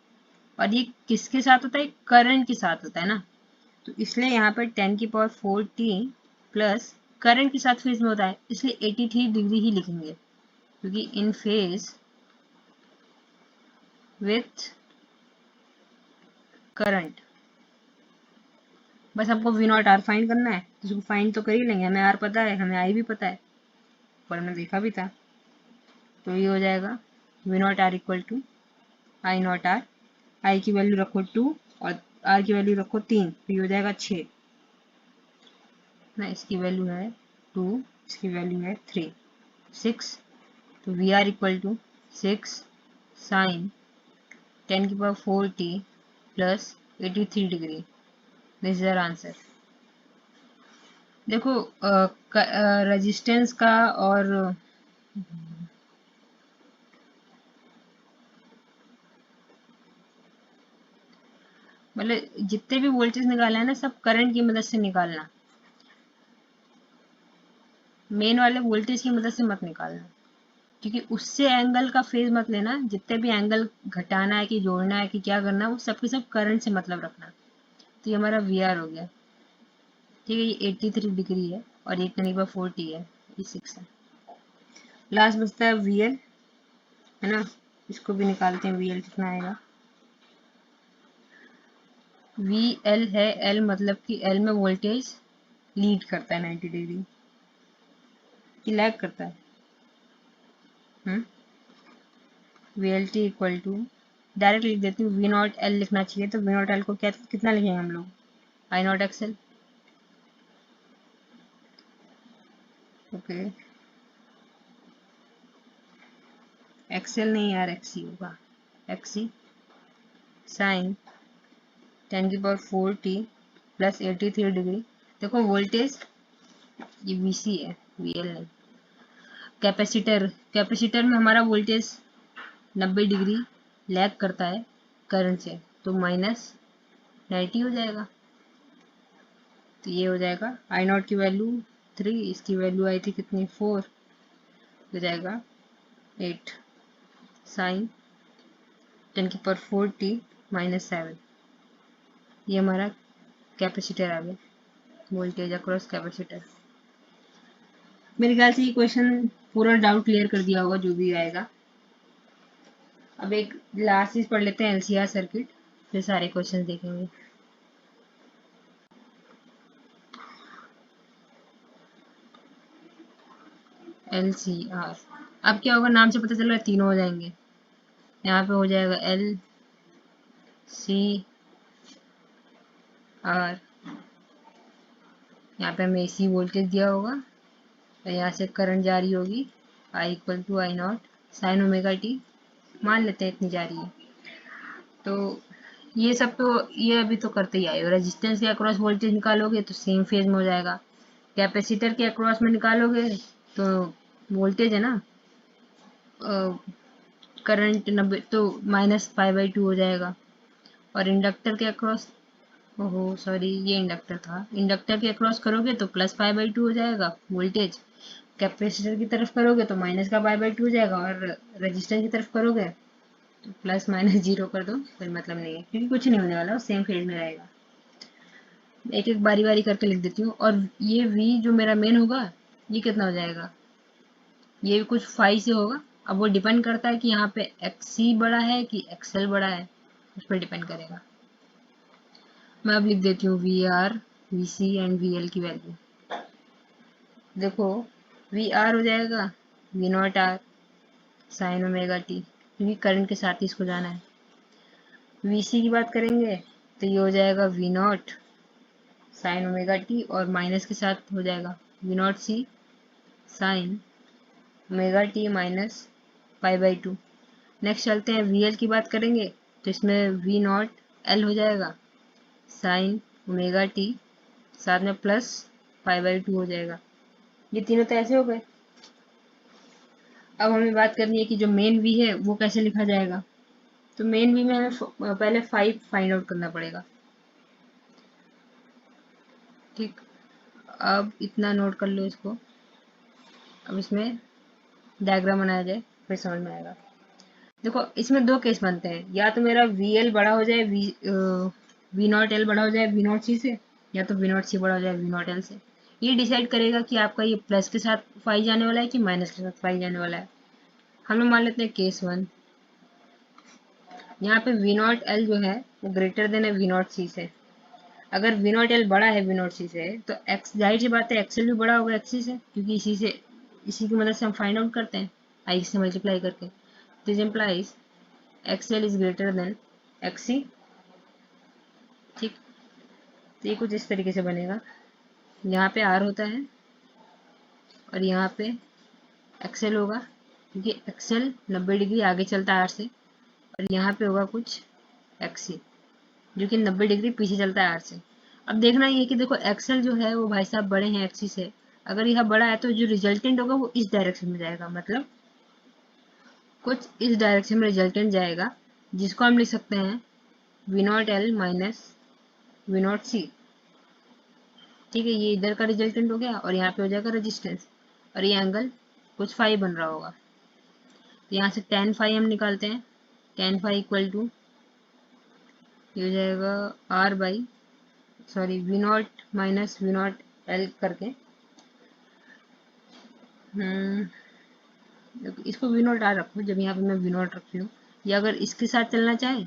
और ये किसके साथ होता है, करंट के साथ होता है ना, तो इसलिए यहाँ पर 10⁴t प्लस करंट के साथ फेज में होता है, इसलिए 83 डिग्री ही लिखेंगे, क्योंकि इन फेज विथ करंट। बस हमको वी नॉट आर फाइंड करना है, तो उसको फाइंड तो कर ही लेंगे, हमें आर पता है, हमें आई भी पता है, पर हमने देखा भी था। तो ये हो जाएगा V naught R equal to I naught R, I की वैल्यू रखो 2 और आर की वैल्यू रखो 3, तो ये हो जाएगा 6 ना, इसकी वैल्यू है 2, इसकी वैल्यू है 3, 6। तो V R equal to 6 sine 10⁴t plus 83 degree, this is our answer. देखो रेजिस्टेंस का और मतलब जितने भी वोल्टेज निकाला है ना, सब करंट की मदद से निकालना, मेन वाले वोल्टेज की मदद से मत निकालना, क्योंकि उससे एंगल का फेज मत लेना, जितने भी एंगल घटाना है कि जोड़ना है कि क्या करना है, वो सब के सब करंट से मतलब रखना। तो ये हमारा वी आर हो गया, ठीक है, ये 83 डिग्री है और ये करीब 40 है, ये 6 है। लास्ट बचता है वी एल, है ना, इसको भी निकालते हैं, वी एल कितना आएगा। वी एल है, एल मतलब कि एल में वोल्टेज लीड करता है 90 डिग्री, कि लैग करता है। V L T equal to, direct लिख देती हूँ, वी नॉट एल लिखना चाहिए, तो वी नॉट एल को क्या कितना लिखेंगे हम लोग, I naught XL. Okay, XL नहीं यार, एक्सी होगा, XC sine 10⁴t plus 83 degree. देखो वोल्टेज ये वीसी है, वीएल नहीं। कैपेसिटर, कैपेसिटर में हमारा वोल्टेज 90 डिग्री लैग करता है करंट से, तो -90 हो जाएगा। तो ये हो जाएगा आई नॉट की वैल्यू 3, इसकी वैल्यू आई थी कितनी 4, हो जाएगा 8 साइन 10⁴t -7। ये हमारा कैपेसिटर आ गया, वोल्टेज अक्रॉस कैपेसिटर। मेरे ख्याल से ये क्वेश्चन पूरा डाउट क्लियर कर दिया होगा जो भी आएगा। अब एक लास्ट चीज पढ़ लेते हैं, एलसीआर सर्किट, फिर सारे क्वेश्चन देखेंगे। एलसीआर, अब क्या होगा, नाम से पता चल रहा है तीनों हो जाएंगे। यहाँ पे हो जाएगा एल सी आर, यहाँ पे हमें एसी वोल्टेज दिया होगा और यहाँ से करंट जा रही होगी I = I0 sign omega T, मान लेते हैं इतनी जा रही है। तो ये सब तो ये अभी तो करते ही आए हो। रेजिस्टेंस के अक्रॉस वोल्टेज निकालोगे तो सेम फेज में हो जाएगा, कैपेसिटर के अक्रॉस में निकालोगे तो वोल्टेज है ना, करंट 90 तो -π/2 हो जाएगा। और इंडक्टर के अक्रॉस, ओहो सॉरी ये इंडक्टर था, इंडक्टर के अक्रॉस करोगे तो +π/2 हो जाएगा वोल्टेज, कैपेसिटर की तरफ करोगे तो -π/2 हो जाएगा, और रजिस्टर की तरफ करोगे तो ±0 कर दो, कोई मतलब नहीं है क्योंकि कुछ नहीं होने वाला, सेम फेज में रहेगा। एक एक बारी बारी करके लिख देती हूँ। और ये V जो मेरा मेन होगा ये कितना हो जाएगा, ये भी कुछ 5 से होगा। अब वो डिपेंड करता है कि यहाँ पे XC बड़ा है कि XL बड़ा है, उस पर डिपेंड करेगा। मैं अब लिख देती हूँ VR, VC एंड VL की वैल्यू। देखो VR हो जाएगा V0R साइन ओमेगा टी, क्योंकि करंट के साथ ही इसको जाना है। VC की बात करेंगे तो ये हो जाएगा V0 साइन ओमेगा टी, और माइनस के साथ हो जाएगा V0C sign omega T -π/2। Next चलते हैं VL की बात करेंगे तो इसमें V0L हो जाएगा साइन ओमेगा टी, साथ में +π/2 हो जाएगा। ये तीनों तो ऐसे हो गए। अब हमें बात करनी है कि जो मेन V है वो कैसे लिखा जाएगा। तो मेन V में हमें पहले 5 फाइंड आउट करना पड़ेगा। ठीक, अब इतना नोट कर लो इसको। अब इसमें डायग्राम बनाया जाए फिर समझ में आएगा। देखो इसमें दो केस बनते हैं, या तो मेरा VL बड़ा हो जाए V0L बड़ा हो जाए V0C से, या तो V0C बड़ा हो जाए V0L से। ये डिसाइड करेगा कि आपका ये प्लस के साथ 5 जाने वाला है कि माइनस के साथ 5 जाने वाला है। हम लोग मान लेते हैं केस 1। यहाँ पे V0L जो है वो ग्रेटर देन है V0C से। अगर V0L बड़ा है V0C से तो x, जाहिर सी बात है XL भी बड़ा होगा XC से, क्योंकि इसी की मदद से हम फाइंड आउट करते हैं I से मल्टीप्लाई करके। This implies XL is greater than XC। ठीक, तो ये कुछ इस तरीके से बनेगा। यहाँ पे R होता है और यहाँ पे XL होगा, क्योंकि XL 90 डिग्री आगे चलता है R से, और यहाँ पे होगा कुछ XC जो कि 90 डिग्री पीछे चलता है R से। अब देखना ये कि देखो XL जो है वो भाई साहब बड़े हैं XC से। अगर यह बड़ा है तो जो रिजल्टेंट होगा वो इस डायरेक्शन में जाएगा, मतलब कुछ इस डायरेक्शन में रिजल्टेंट जाएगा, जिसको हम लिख सकते हैं V0L -V0C। ठीक है, ये इधर का रिजल्टेंट हो गया और यहाँ पे हो जाएगा रेजिस्टेंस, और ये एंगल कुछ फाई बन रहा होगा। तो यहाँ से tan फाई हम निकालते हैं, tan फाई इक्वल टू ये हो जाएगा V0 -V0L करके, इसको V0R रखो जब यहाँ पे मैं V0 रखी हूँ, या अगर इसके साथ चलना चाहे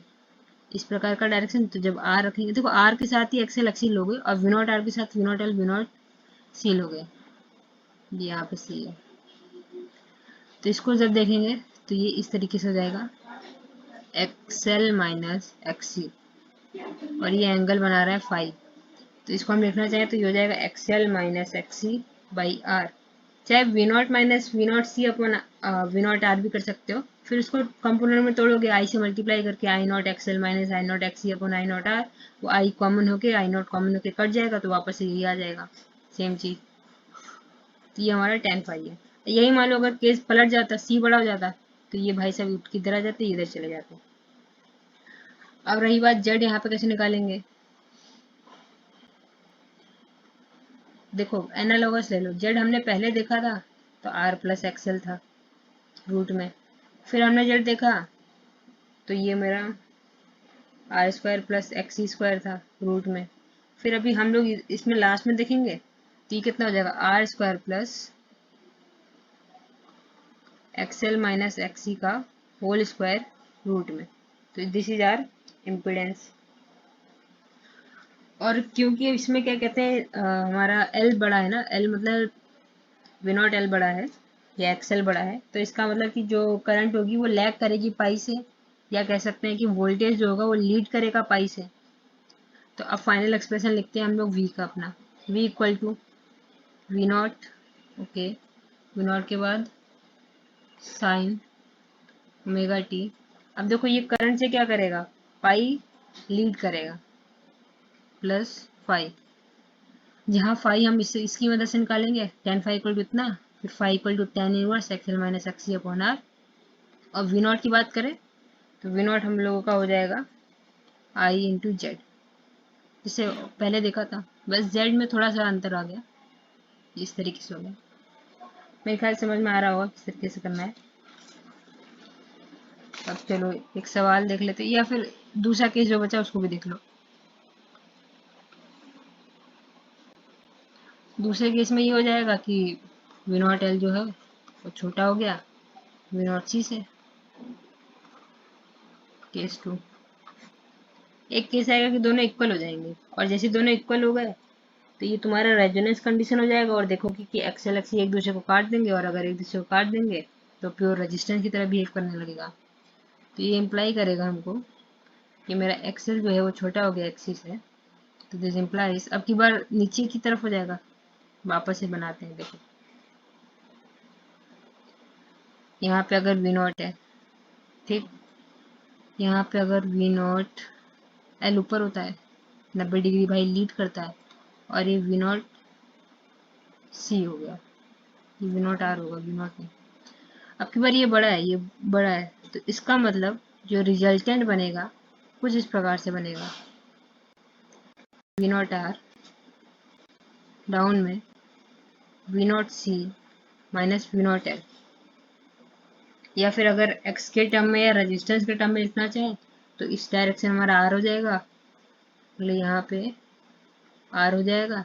इस प्रकार का डायरेक्शन तो जब R रखेंगे, देखो R के साथ ही XL XC लोगे और V0R के साथ V0L V0C लोगे, ये यहाँ पे C है। तो इसको जब देखेंगे तो ये इस तरीके से हो जाएगा XL XC, और ये एंगल बना रहा है फाई। तो इसको हम लिखना चाहें तो ये हो जाएगा XL XC/R। चाहे V naught minus V naught C अपन वी नॉट आर भी कर सकते हो, फिर उसको कंपोनेंट में तोड़ोगे आई से मल्टीप्लाई करके, I naught X L minus I naught X C अपन आई नॉट आर, वो आई कॉमन होके आई नॉट कॉमन होके कट जाएगा तो वापस यही आ जाएगा सेम चीज। तो ये हमारा tan फाई है। यही मान लो अगर केस पलट जाता, सी बड़ा हो जाता, तो ये भाई साहब किधर आ जाते, इधर चले जाते। अब रही बात जेड, यहाँ पे कैसे निकालेंगे? देखो एनालॉगस ले लो, जेड हमने पहले देखा था तो आर प्लस एक्सएल था रूट में, फिर हमने जेड देखा तो ये मेरा R square plus X square था रूट में, फिर अभी हम लोग इसमें लास्ट में देखेंगे तो ये कितना हो जाएगा, R square plus XL minus XC का होल स्क्वायर रूट में। तो दिस इज आर इम्पिडेंस। और क्योंकि इसमें क्या कहते हैं हमारा एल बड़ा है ना, एल मतलब वी नॉट एल बड़ा है या एक्सएल बड़ा है, तो इसका मतलब कि जो करंट होगी वो लैग करेगी पाई से, या कह सकते हैं कि वोल्टेज जो होगा वो लीड करेगा पाई से। तो अब फाइनल एक्सप्रेशन लिखते हैं हम लोग वी का अपना, V equal to V naught, okay, V naught के बाद साइन ओमेगा टी। अब देखो ये करंट से क्या करेगा, पाई लीड करेगा प्लस फाई, जहाँ फाई हम इसकी मदद से निकालेंगे, टेन फाई इक्वल टू इतना, फिर phi equal to ten inverse XL minus XC upon R. और वी नॉट की बात करें तो वी नॉट हम लोगों का हो जाएगा आई इंटू जेड, जिसे पहले देखा था, बस जेड में थोड़ा सा अंतर आ गया, इस तरीके से हो गया। मेरे ख्याल समझ में आ रहा होगा किस तरीके से करना है। अब चलो एक सवाल देख लेते, या फिर दूसरा केस जो बचा उसको भी देख लो। दूसरे केस में ये हो जाएगा कि वी नॉट एल जो है वो छोटा हो गया वी नॉट सी से। केस टू, एक केस आएगा कि दोनों इक्वल हो जाएंगे, और जैसे दोनों इक्वल हो गए तो ये तुम्हारा रेजोनेंस कंडीशन हो जाएगा, और देखो कि एक्सएल एक्सी एक दूसरे को काट देंगे, और अगर एक दूसरे को काट देंगे तो प्योर रेजिस्टेंस की तरह बिहेव करने लगेगा। तो ये इम्प्लाई करेगा हमको कि मेरा एक्सएल जो है वो छोटा हो गया एक्सी से, तो दिस इम्प्लाइज, अब की बार नीचे की तरफ हो जाएगा, वापस से बनाते हैं। देखो यहाँ पे अगर वी नॉट है, ठीक, यहाँ पे अगर वी नॉट एल ऊपर होता है 90 डिग्री भाई लीड करता है, और ये वी नॉट सी हो गया, ये वी नॉट आर होगा, वी नॉट नहीं। अब की बार ये बड़ा है, ये बड़ा है, तो इसका मतलब जो रिजल्टेंट बनेगा कुछ इस प्रकार से बनेगा, वी नॉट आर डाउन में V naught C minus V naught L, या फिर अगर एक्स के टर्म में या रेजिस्टेंस के टर्म में लिखना चाहें तो इस डायरेक्शन हमारा आर हो जाएगा, मतलब यहाँ पे आर हो जाएगा,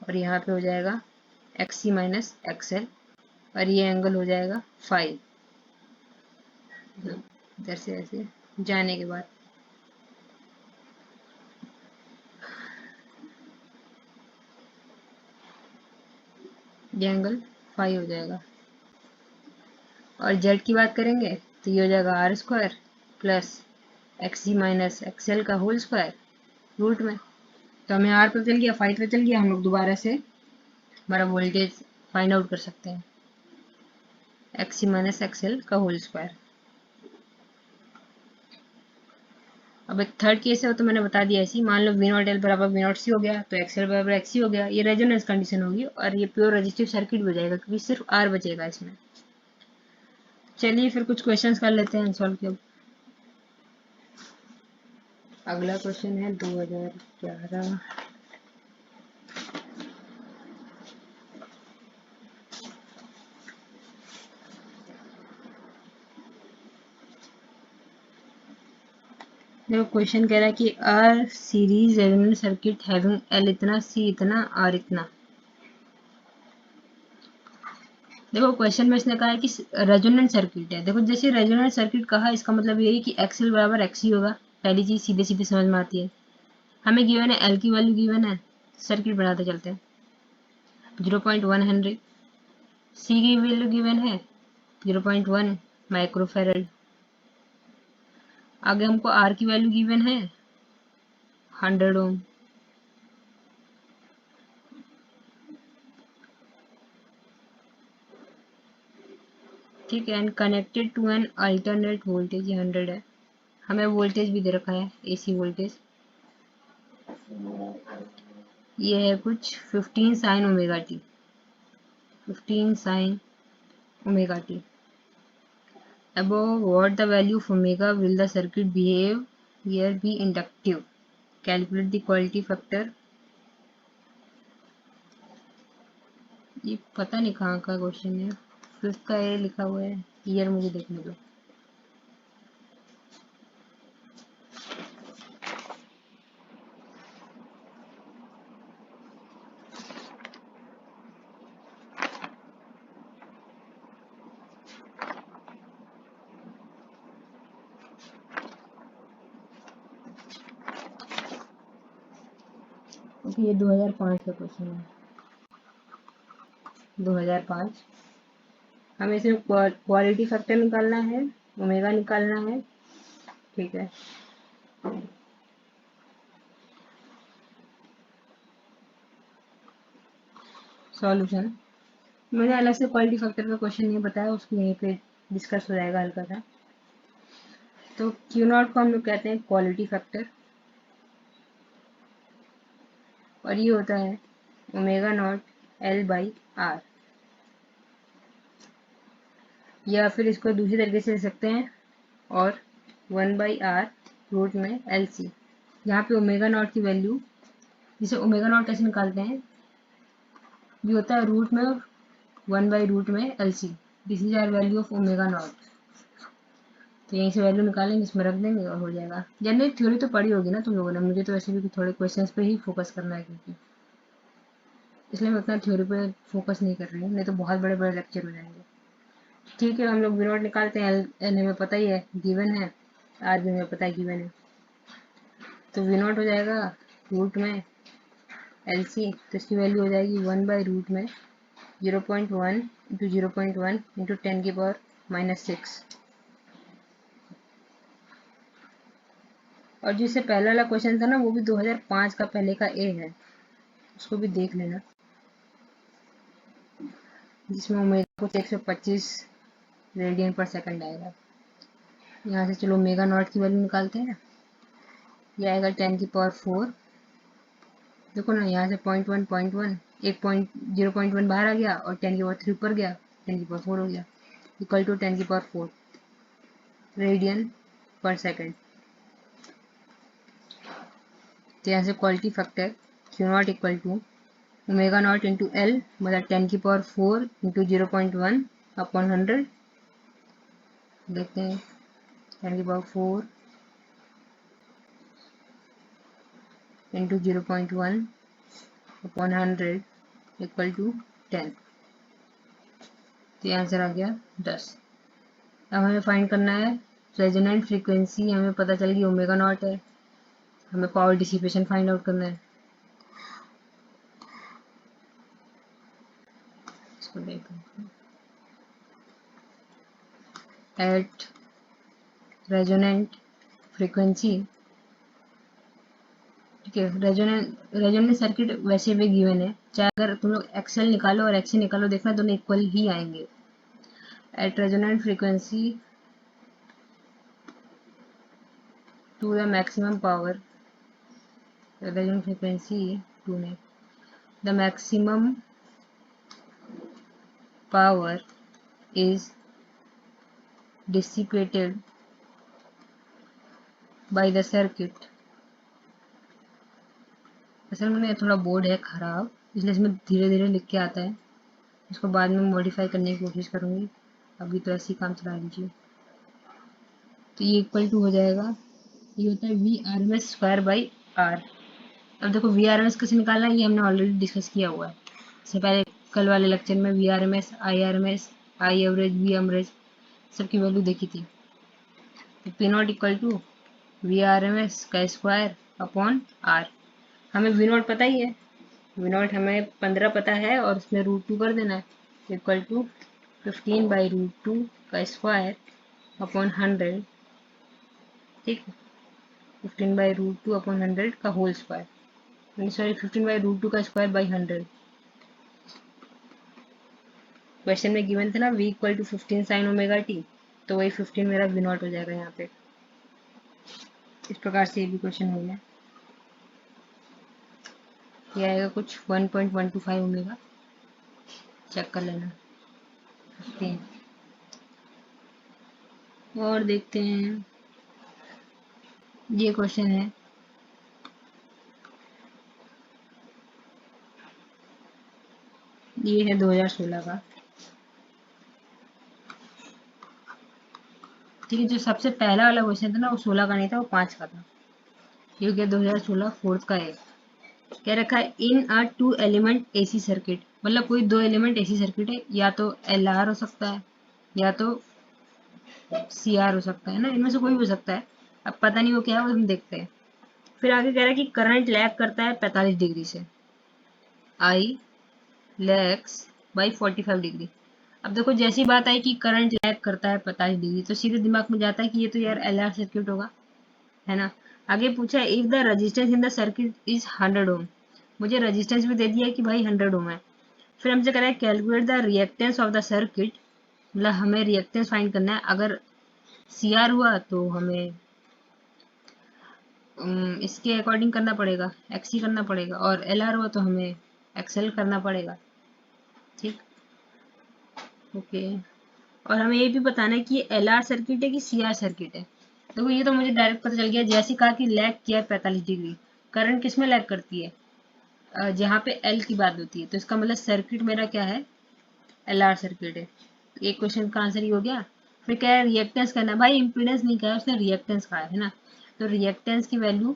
और यहाँ पे हो जाएगा एक्स सी माइनस एक्सएल, और ये एंगल हो जाएगा फाई, इधर से ऐसे जाने के बाद। ये एंगल फाई हो जाएगा। और जेड की बात करेंगे तो ये हो जाएगा R square plus X C minus XL का होल स्क्वायर रूट में। तो हमें आर पता चल गया, फाई पता चल गया, हम लोग दोबारा से हमारा वोल्टेज फाइंड आउट कर सकते हैं, एक्स सी माइनस एक्सएल का होल स्क्वायर। अब एक थर्ड केस है, तो मैंने बता दिया ऐसी, मान लो वी नॉट एल बराबर वी नॉट सी हो गया, तो एक्सएल बराबर एक्स सी हो गया, ये रेजोनेंस कंडीशन होगी, और ये प्योर रेजिस्टिव सर्किट हो जाएगा क्योंकि सिर्फ आर बचेगा इसमें। चलिए फिर कुछ क्वेश्चंस कर लेते हैं सॉल्व के। अगला क्वेश्चन है 2011, देखो क्वेश्चन कह रहा है कि R series resonance circuit having L इतना, सी इतना, आर इतना। देखो क्वेश्चन में इसने कहा है कि रेजोनेंट सर्किट है। देखो जैसे रेजोनेंट सर्किट कहा, इसका मतलब यही कि एक्सएल बराबर एक्सी होगा, पहली चीज सीधे सीधे समझ में आती है। हमें गिवन है एल की वैल्यू गिवन है, सर्किट बनाते चलते हैं 0.1 हेनरी, सी की वैल्यू गिवन है 0.1 माइक्रोफेरेड, आगे हमको आर की वैल्यू गिवन है 100 ओम, ठीक है। And connected to an alternate voltage, ये 100 है। हमें वोल्टेज भी दे रखा है, AC वोल्टेज, ये है कुछ 15 sine omega T, 15 sine omega T. Above what the value of omega will the circuit behave here be inductive? Calculate the quality factor। ये पता नहीं कहाँ का क्वेश्चन है, फिफ्थ का ये लिखा हुआ है, ईयर मुझे देखने दो। ये 2005 का क्वेश्चन है, 2005। हमें इसमें क्वालिटी फैक्टर निकालना है, ओमेगा निकालना है। ठीक है, सॉल्यूशन मैंने अलग से क्वालिटी फैक्टर का क्वेश्चन नहीं बताया, उसको यहीं पे डिस्कस हो जाएगा हल्का सा। तो क्यू नॉट को हम लोग कहते हैं क्वालिटी फैक्टर, और ये होता है omega naught L by R, या फिर इसको दूसरी तरीके से ले सकते हैं, और 1 बाई आर रूट में LC। यहाँ पे ओमेगा नॉट की वैल्यू, जिसे ओमेगा नॉट कैसे निकालते हैं, ये होता है रूट में 1 बाई रूट में LC। This is our value of omega naught. तो यहीं से वैल्यू निकालेंगे, इसमें रख देंगे और हो जाएगा। जनरल थ्योरी तो पढ़ी होगी ना तुम लोगों ने, मुझे तो वैसे भी थोड़े क्वेश्चंस पे ही फोकस करना है, क्योंकि इसलिए मैं उतना थ्योरी पे फोकस नहीं कर रही हूँ, नहीं तो बहुत बड़े बड़े लेक्चर हो जाएंगे। ठीक है, हम लोग वी नॉट निकालते हैं, एन हमें पता ही है गिवन है, आर भी हमें पता है गिवन है। तो वी नॉट हो जाएगा रूट में LC, तो इसकी वैल्यू हो जाएगी 1 बाई रूट में 0.1 इंटू 0.1 इंटू 10 की पावर -6। और जिससे पहले वाला क्वेश्चन था ना, वो भी 2005 का, पहले का ए है, उसको भी देख लेना, जिसमें ओमेगा कुछ 125 रेडियन पर सेकंड आएगा। यहाँ से चलो ओमेगा नॉट की वैल्यू निकालते हैं, ये आएगा 10 की पावर 4। देखो ना, यहाँ से 0.1 एक 0.1 बाहर आ गया और 10 की पावर 3 ऊपर गया, 10 की पावर 4 हो गया, इक्वल टू 10 की पावर 4 रेडियन पर सेकंड। तो यहाँ से quality factor Q naught equal to omega naught into L, मतलब 10 की पावर 4 इंटू 0.1 अपॉन 100। देखते हैं, 10 की power 4 into 0.1 upon 100 equal to 10। तो ये आंसर आ गया 10। अब हमें फाइंड करना है रेजोनेंट फ्रीक्वेंसी, हमें पता चल गई ओमेगा नॉट है, हमें पावर डिसिपेशन फाइंड आउट करना है। इसको देखते हैं, एट रेजोनेंट फ्रीक्वेंसी। ठीक है, रेजोनेंट सर्किट वैसे भी गिवन है, चाहे अगर तुम लोग एक्सएल निकालो और एक्सी निकालो, देखना दोनों इक्वल ही आएंगे। At resonant frequency to the maximum power, the resonant frequency to the maximum power is dissipated by the circuit। असल में थोड़ा बोर्ड है खराब, इसलिए इसमें धीरे धीरे लिख के आता है, इसको बाद में मॉडिफाई करने की कोशिश करूँगी, अभी तो ऐसे ही काम चला लीजिए। तो ये इक्वल टू हो जाएगा, ये होता है VRMS स्क्वायर बाई आर। अब देखो VRMS कैसे निकालना है, ये हमने ऑलरेडी डिस्कस किया हुआ है, इससे पहले कल वाले लेक्चर में VRMS, IRMS, I average, V average सबकी वैल्यू देखी थी। तो P naught equal to VRMS का स्क्वायर अपॉन R। हमें V नॉट पता ही है, V नॉट हमें 15 पता है, और उसमें √2 कर देना है, इक्वल टू 15 बाई √2 का स्क्वायर अपॉन 100। ठीक है, 15 बाई √2 अपॉन 100 का होल स्क्वायर, सॉरी 15 बाई √2 का स्क्वायर बाई 100। क्वेश्चन में गिवन था ना v equal to 15 sine omega T, तो वही 15 मेरा v नॉट हो जाएगा यहाँ पे। इस प्रकार से ये भी क्वेश्चन हो गया। ये आएगा कुछ 1.125 ओमेगा, चेक कर लेना 15। और देखते हैं, ये क्वेश्चन है ये है 2016 का। ठीक है, जो सबसे पहला वाला क्वेश्चन था ना वो 16 का नहीं था, वो 5 का था। ये हो गया 2016 फोर्थ का है। क्या रखा है, इन अ टू एलिमेंट एसी सर्किट, मतलब कोई दो एलिमेंट एसी सर्किट है, या तो एल आर हो सकता है या तो सी आर हो सकता है ना, इनमें से कोई भी हो सकता है। अब पता नहीं वो क्या है, वो हम देखते हैं। फिर आगे कह रहा है कि करंट लैग करता है 45 डिग्री से, आई लैग्स बाई 45 डिग्री। अब देखो जैसी बात आई कि करंट लैग करता है 45 डिग्री, तो सीधे दिमाग में जाता है कि ये तो यार एल आर सर्किट होगा, है ना। आगे पूछा है if the resistance in the circuit is 100 ओम, मुझे रेजिस्टेंस भी दे दिया है कि भाई 100 ओम है। फिर हमसे कह रहा है calculate the reactance of the circuit, मतलब हमें रिएक्टेंस फाइंड करना है। अगर सी आर हुआ तो हमें इसके अकॉर्डिंग करना पड़ेगा, एक्सी करना पड़ेगा, और एल आर हुआ तो हमें एक्सएल करना पड़ेगा। ठीक, ओके। और हमें ये भी बताना है कि ये एल आर सर्किट है कि सी आर सर्किट है। देखो ये तो मुझे डायरेक्ट पता चल गया, जैसे कहा कि लैग किया है 45 डिग्री। करंट किस में लैग करती है, जहाँ पे एल की बात होती है, तो इसका मतलब सर्किट मेरा क्या है, एल आर सर्किट है। तो एक क्वेश्चन का आंसर ही हो गया। फिर क्या है, रिएक्टेंस करना है। भाई इम्पीडेंस नहीं कहा है उसने, रिएक्टेंस कहा है ना। तो रिएक्टेंस की वैल्यू,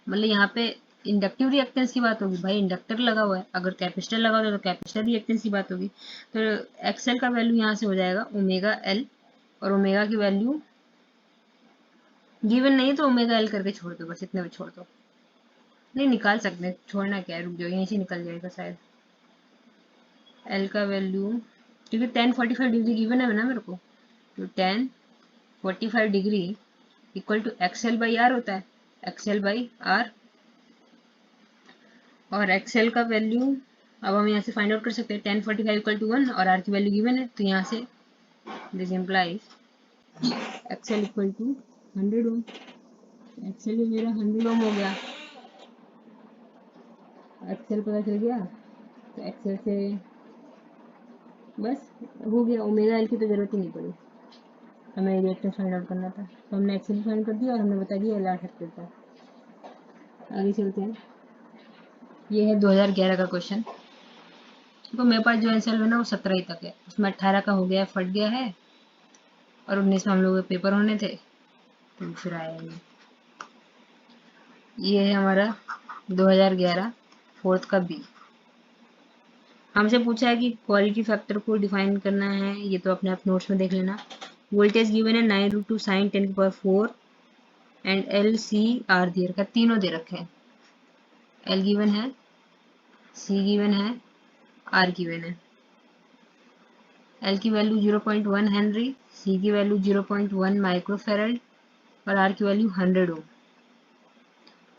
मतलब यहाँ पे इंडक्टिव रिएक्टेंस की बात होगी, भाई इंडक्टर लगा हुआ है, अगर कैपेसिटर लगा हुआ है तो कैपेसिटर रिएक्टेंस की बात होगी। तो एक्सएल का वैल्यू यहाँ से हो जाएगा ओमेगा एल, और ओमेगा की वैल्यू गिवन नहीं तो ओमेगा एल करके छोड़ दो, बस इतने में छोड़ दो। नहीं निकाल सकते हैं, छोड़ना क्या है, रुक जाओ यहीं से निकल जाएगा शायद। एल का वैल्यू, क्योंकि 1045 डिग्री गिवन है ना मेरे को, तो 1045 degree equal to XL by R होता है, एक्सएल बाई आर। और एक्सएल का वैल्यू अब हम यहाँ से फाइंड आउट कर सकते हैं, 1045 इक्वल टू 1, और आर की वैल्यू गिवन है, तो यहाँ से this implies XL equal to 100 ohm. XL भी मेरा 100 ओम हो गया, एक्सएल पता चल गया। तो एक्सएल से बस हो गया, ओमेगा एल की तो जरूरत ही नहीं पड़ी, हमें रिएक्टेंस फाइंड आउट करना था, तो हमने एक्सएल फाइंड कर दिया और हमने बता दिया एल आर सर्किट था। आगे चलते हैं, ये है 2011 का क्वेश्चन। तो मेरे पास जो आंसर है ना वो 17 ही तक है, उसमें 18 का हो गया, फट गया है, और 19 में हम लोग के पेपर होने थे तो फिर आया नहीं। ये है हमारा 2011 फोर्थ का बी। हमसे पूछा है कि क्वालिटी फैक्टर को डिफाइन करना है, ये तो अपने आप नोट्स में देख लेना। वोल्टेज गिवन है 9√2 sine 10⁴ and L C R दे रखा है, तीनों दे रखे हैं। एल गिवन है, सी गिवन है, आर गिवन है। एल की वैल्यू 0.1 हेनरी, सी की वैल्यू 0.1 माइक्रोफेरेड, और आर की वैल्यू 100 ओम।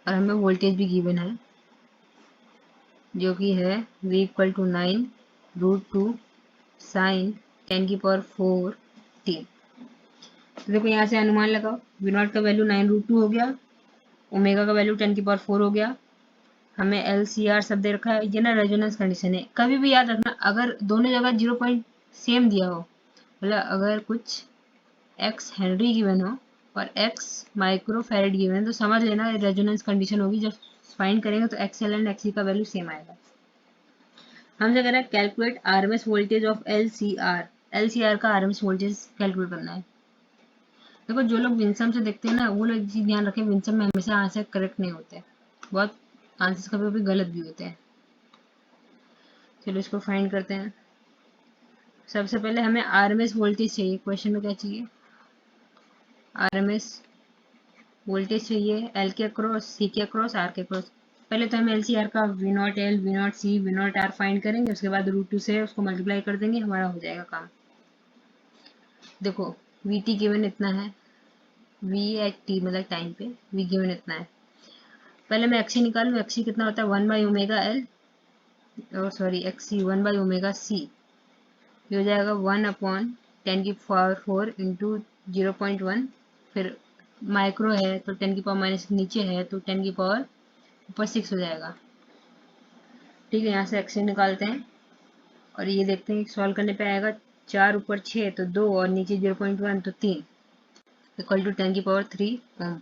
और हमें वोल्टेज भी गिवन है जो कि है v equal to 9√2 sine 10⁴ t। तो देखो यहाँ से अनुमान लगाओ, v नॉट का वैल्यू 9√2 हो गया, ओमेगा का वैल्यू 10⁴ हो गया, हमें एल सी आर सब दे रखा है। ये ना रेजोनेंस कंडीशन है, कभी भी याद रखना अगर दोनों जगह 0 पॉइंट सेम दिया हो, मतलब अगर कुछ एक्स हेनरी गिवन हो और एक्स माइक्रो फैरेड गिवन है, तो समझ लेना रेजोनेंस कंडीशन होगी। जब फाइंड करेंगे तो एक्सएल एंड एक्सी का वैल्यू सेम आएगा। हमसे कह रहा है calculate RMS voltage of LCR, LCR का आरएमएस वोल्टेज कैलकुलेट करना है। देखो जो लोग विंसम से देखते हैं ना, वो लोग चीज ध्यान रखें, विंसम में हमेशा आंसर करेक्ट नहीं होते, बहुत आंसर्स कभी कभी गलत भी होते हैं। चलो इसको फाइंड करते हैं। सबसे पहले हमें आरएमएस वोल्टेज चाहिए, क्वेश्चन में क्या चाहिए, आरएमएस वोल्टेज चाहिए एल के अक्रॉस, सी के अक्रॉस, आर के अक्रॉस। पहले तो हम एल सी आर का V naught L, V naught C, V naught R find करेंगे, उसके बाद √2 से उसको मल्टीप्लाई कर देंगे, हमारा हो जाएगा काम। देखो वी टी गिवन इतना है, वी एट टी मतलब टाइम पे वी गिवन इतना है। पहले मैं एक्सी निकालूँ, एक्सी कितना होता है 1 बाई ओमेगा एल, और sorry XC 1 by omega C, ये हो जाएगा 1/10⁴ इंटू 0.1। फिर माइक्रो है तो 10⁻⁻⁶ नीचे है तो 10⁻⁻⁶ हो जाएगा। ठीक है, यहाँ से एक्स निकालते हैं और ये देखते हैं सॉल्व करने पे आएगा 4 ऊपर 6 तो 2 और नीचे 0.1 तो 3 इक्वल टू 10⁻³ ओम।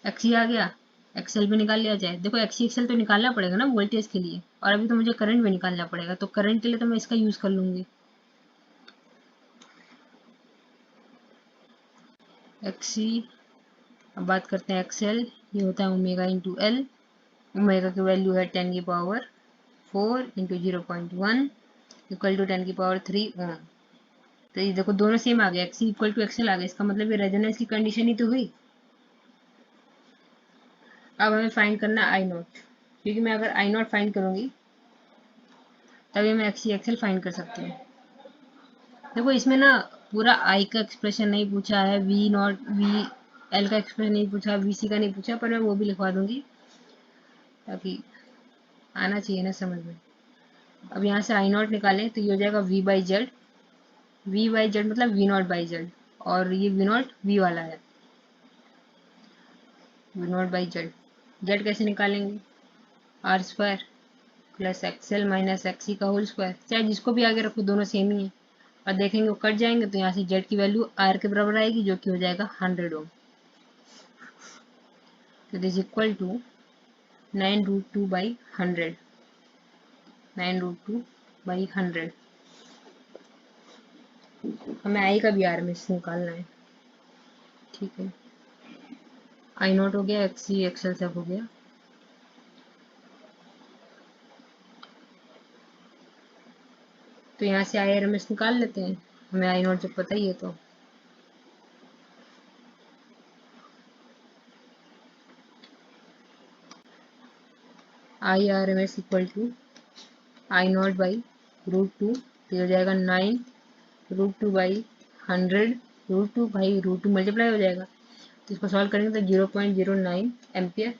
एक्स आ गया, एक्सएल भी निकाल लिया जाए। देखो एक्स एक्सएल तो निकालना पड़ेगा ना वोल्टेज के लिए, और अभी तो मुझे करंट भी निकालना पड़ेगा, तो करंट के लिए तो मैं इसका यूज कर लूंगी। एक्सी, अब बात करते हैं एक्सएल, ये होता है ओमेगा इंटू एल। ओमेगा की वैल्यू है 10⁻⁴ इंटू 0.1 इक्वल टू 10⁻³ ओम। तो ये देखो दोनों सेम आ गया, एक्सी इक्वल टू एक्सएल आ गया, इसका मतलब ये रेजोनेंस की कंडीशन ही तो हुई। अब हमें फाइंड करना आई नॉट, क्योंकि मैं अगर आई नॉट फाइंड करूंगी तभी मैं एक्सी एक्सएल फाइंड कर सकती हूँ। देखो इसमें ना पूरा आई का एक्सप्रेशन नहीं पूछा है, वी नॉट वी एल का एक्सप्रेशन नहीं पूछा, वी सी का नहीं पूछा, पर मैं वो भी लिखवा दूंगी ताकि आना चाहिए ना समझ में। अब यहाँ से आई नॉट निकालें तो ये हो जाएगा V by Z. V by Z मतलब वी नॉट बाई जेड, और ये वी नॉट वी वाला है, V naught by Z. Z कैसे निकालेंगे, R square plus XL minus XC का होल स्क्वायर, चाहे जिसको भी आगे रखो दोनों सेम ही है। और देखेंगे वो कट जाएंगे तो यहाँ से जेड की वैल्यू आर के बराबर आएगी, जो कि हो जाएगा 100 ओम। तो दिस इक्वल टू 9√2/100, 9√2/100। हमें आई का भी आरएमएस निकालना है। ठीक है, आई नॉट हो गया, एक्सी एक्सएल सब हो गया। तो यहाँ से आई आरएमएस निकाल लेते हैं, हमें आई नॉट जब पता ही है तो। I RMS equal to I naught by √2, तो हो जाएगा 9√2/100, √2/√2 मल्टीप्लाई हो जाएगा। तो इसको सॉल्व करेंगे तो 0.09 एम्पियर।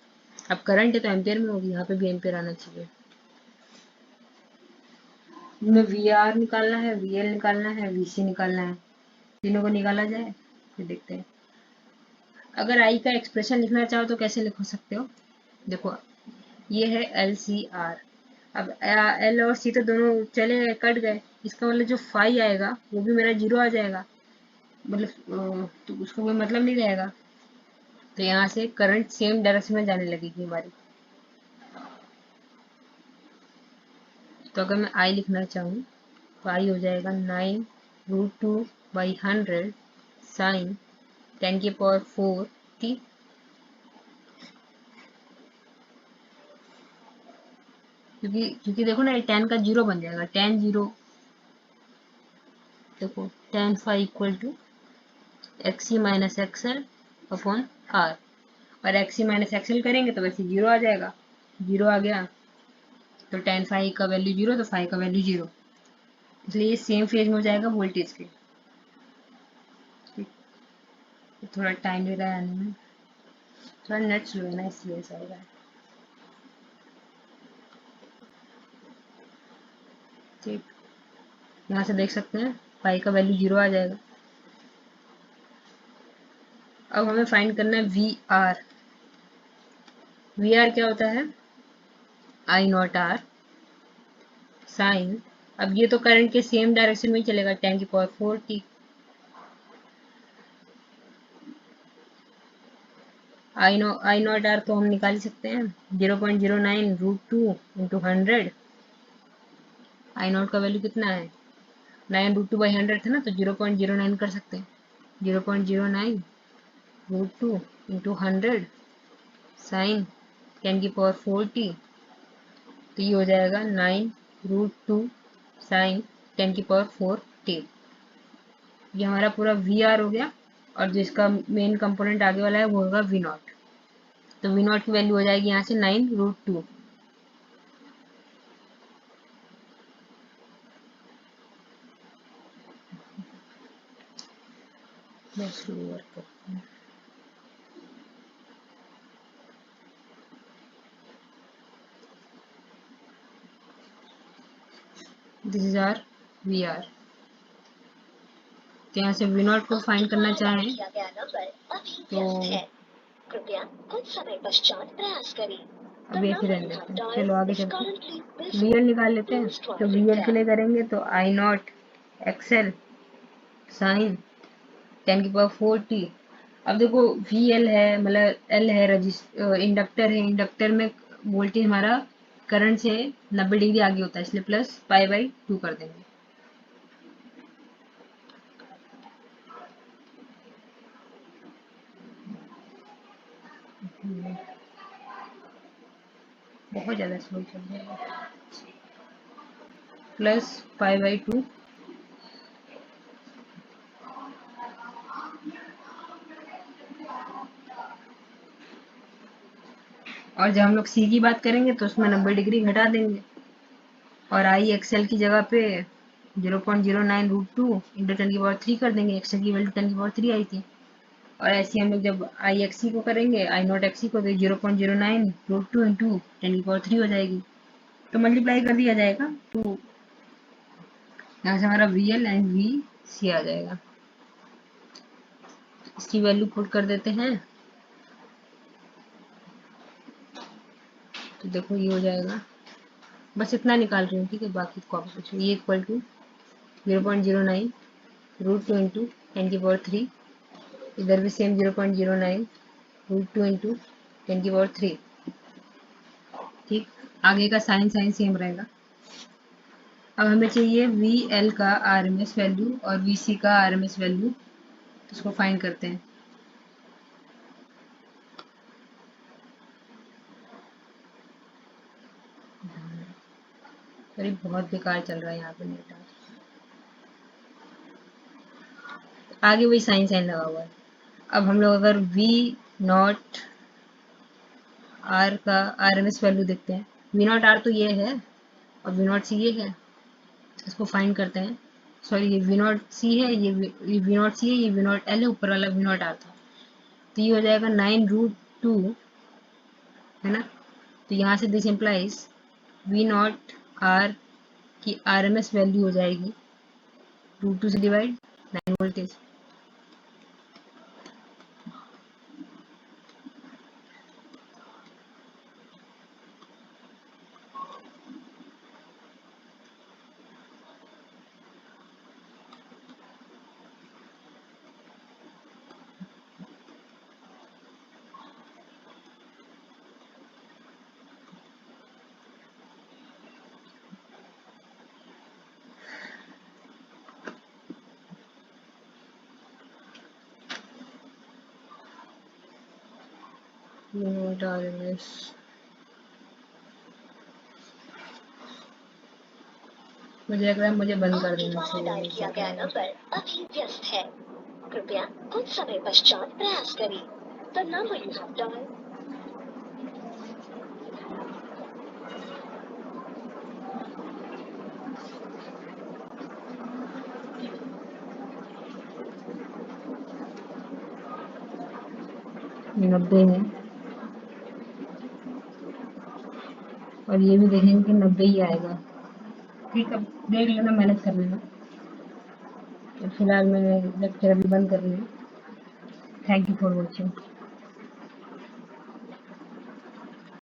अब करंट है तो एम्पियर में होगी, यहाँ पे भी एम्पियर आना चाहिए। में वी आर निकालना है, वी एल निकालना है, वी सी निकालना है, तीनों को निकाला जाए फिर देखते हैं। अगर आई का एक्सप्रेशन लिखना चाहो तो कैसे लिख सकते हो, देखो ये है एल सी आर। अब एल और सी तो दोनों चले गए, कट गए, इसका मतलब जो फाई आएगा वो भी मेरा 0 आ जाएगा, मतलब तो उसको कोई मतलब नहीं रहेगा। तो यहाँ से करंट सेम डायरेक्शन में जाने लगेगी हमारी। तो अगर मैं आई लिखना चाहूँ तो आई हो जाएगा 9√2/100 साइन 10⁻⁴t। क्योंकि देखो ना ये 10 का 0 बन जाएगा, 10 0, देखो tan phi equal to XC minus XL upon R, और एक्सी माइनस एक्सएल करेंगे तो वैसे 0 आ जाएगा, 0 आ गया तो tan फाई का वैल्यू 0 तो फाई का वैल्यू 0, इसलिए ये सेम फेज में हो जाएगा वोल्टेज के। थोड़ा टाइम ले रहा है आने में, थोड़ा नेट स्लो है ना इसलिए ऐसा हो रहा है। ठीक, यहाँ से देख सकते हैं फाई का वैल्यू 0 आ जाएगा। अब हमें फाइंड करना है वी आर। वी आर क्या होता है, आई नॉट आर साइन, अब ये तो करंट के सेम डायरेक्शन में ही चलेगा, 10⁻⁴t। आई नॉट आर तो हम निकाल ही सकते हैं, 0.09√2 इंटू 100। आई नॉट का वैल्यू कितना है, 9√2/100 था ना, तो 0.09 कर सकते हैं, 0.09√2 इंटू 100 साइन 10⁻⁴t। तो ये हो जाएगा 9√2 साइन 10⁻⁴t। ये हमारा पूरा वी आर हो गया, और जो इसका मेन कंपोनेंट आगे वाला है वो होगा वी नॉट। तो वी नॉट की वैल्यू हो जाएगी यहाँ से 9√2। This is our V R. तो यहाँ से वी नॉट को फाइंड करना चाहें तो कृपया कुछ समय पश्चात प्रयास करें। अब ऐसे रहने देते हैं। चलो आगे चलते वी एल निकाल लेते हैं। तो वी एल के लिए करेंगे तो आई नॉट एक्सएल साइन 10⁴ t। अब देखो वी एल है, मतलब एल है, इंडक्टर है, इंडक्टर में वोल्टेज हमारा करंट से 90 डिग्री आगे होता है, इसलिए प्लस π/2 कर देंगे। बहुत ज़्यादा स्लो चल रहा है। प्लस π/2 और जब हम लोग सी की बात करेंगे तो उसमें 90 डिग्री घटा देंगे और आई एक्सएल की जगह पे 0.09√2 इंटू 10⁻³ कर देंगे। एक्सएल की वैल्यू 10⁻³ आई थी। और ऐसे हम लोग जब आई एक्सी को करेंगे, आई नॉट एक्सी को, तो 0.09√2 इंटू 10⁻³ हो जाएगी, तो मल्टीप्लाई कर दिया जाएगा। तो यहाँ से हमारा वी एल एंड वी सी आ जाएगा। इसकी वैल्यू पुट कर देते हैं तो देखो ये हो जाएगा। बस इतना निकाल रही हूँ, ठीक है, बाकी कॉपी कुछ ये इक्वल टू 0.09√2 इंटू 10⁻³। इधर भी सेम 0.09√2 इंटू 10⁻³। ठीक, आगे का साइन सेम रहेगा। अब हमें चाहिए वी एल का आरएमएस वैल्यू और वी सी का आरएमएस वैल्यू, इसको फाइंड करते हैं। अरे बहुत बेकार चल रहा है यहाँ पे नेट। आगे वही साइन लगा हुआ है। अब हम लोग अगर वी नॉट आर का आरएमएस वैल्यू देखते हैं, वी नॉट आर तो ये है और वी नॉट सी ये है, इसको फाइंड करते हैं। सॉरी, ये वी नॉट सी है, ये वी नॉट सी है, ये वी नॉट एल है, ऊपर वाला वी नॉट आर था। तो ये हो जाएगा 9√2, है ना। तो यहाँ से this implies V naught R की आरएमएस वैल्यू हो जाएगी √2 से डिवाइड 9 वोल्टेज। नोट आरएमएस मुझे लग रहा है मुझे बंद कर देना चाहिए। किया गया नंबर अभी व्यस्त है, कृपया कुछ समय पश्चात प्रयास करें। The number you have dialed नब्बे है और ये भी देखेंगे कि 90 ही आएगा। ठीक है, देख लेना, मेहनत कर लेना। तो फिलहाल मैं लेक्चर अभी बंद कर रही हूँ। Thank you for watching.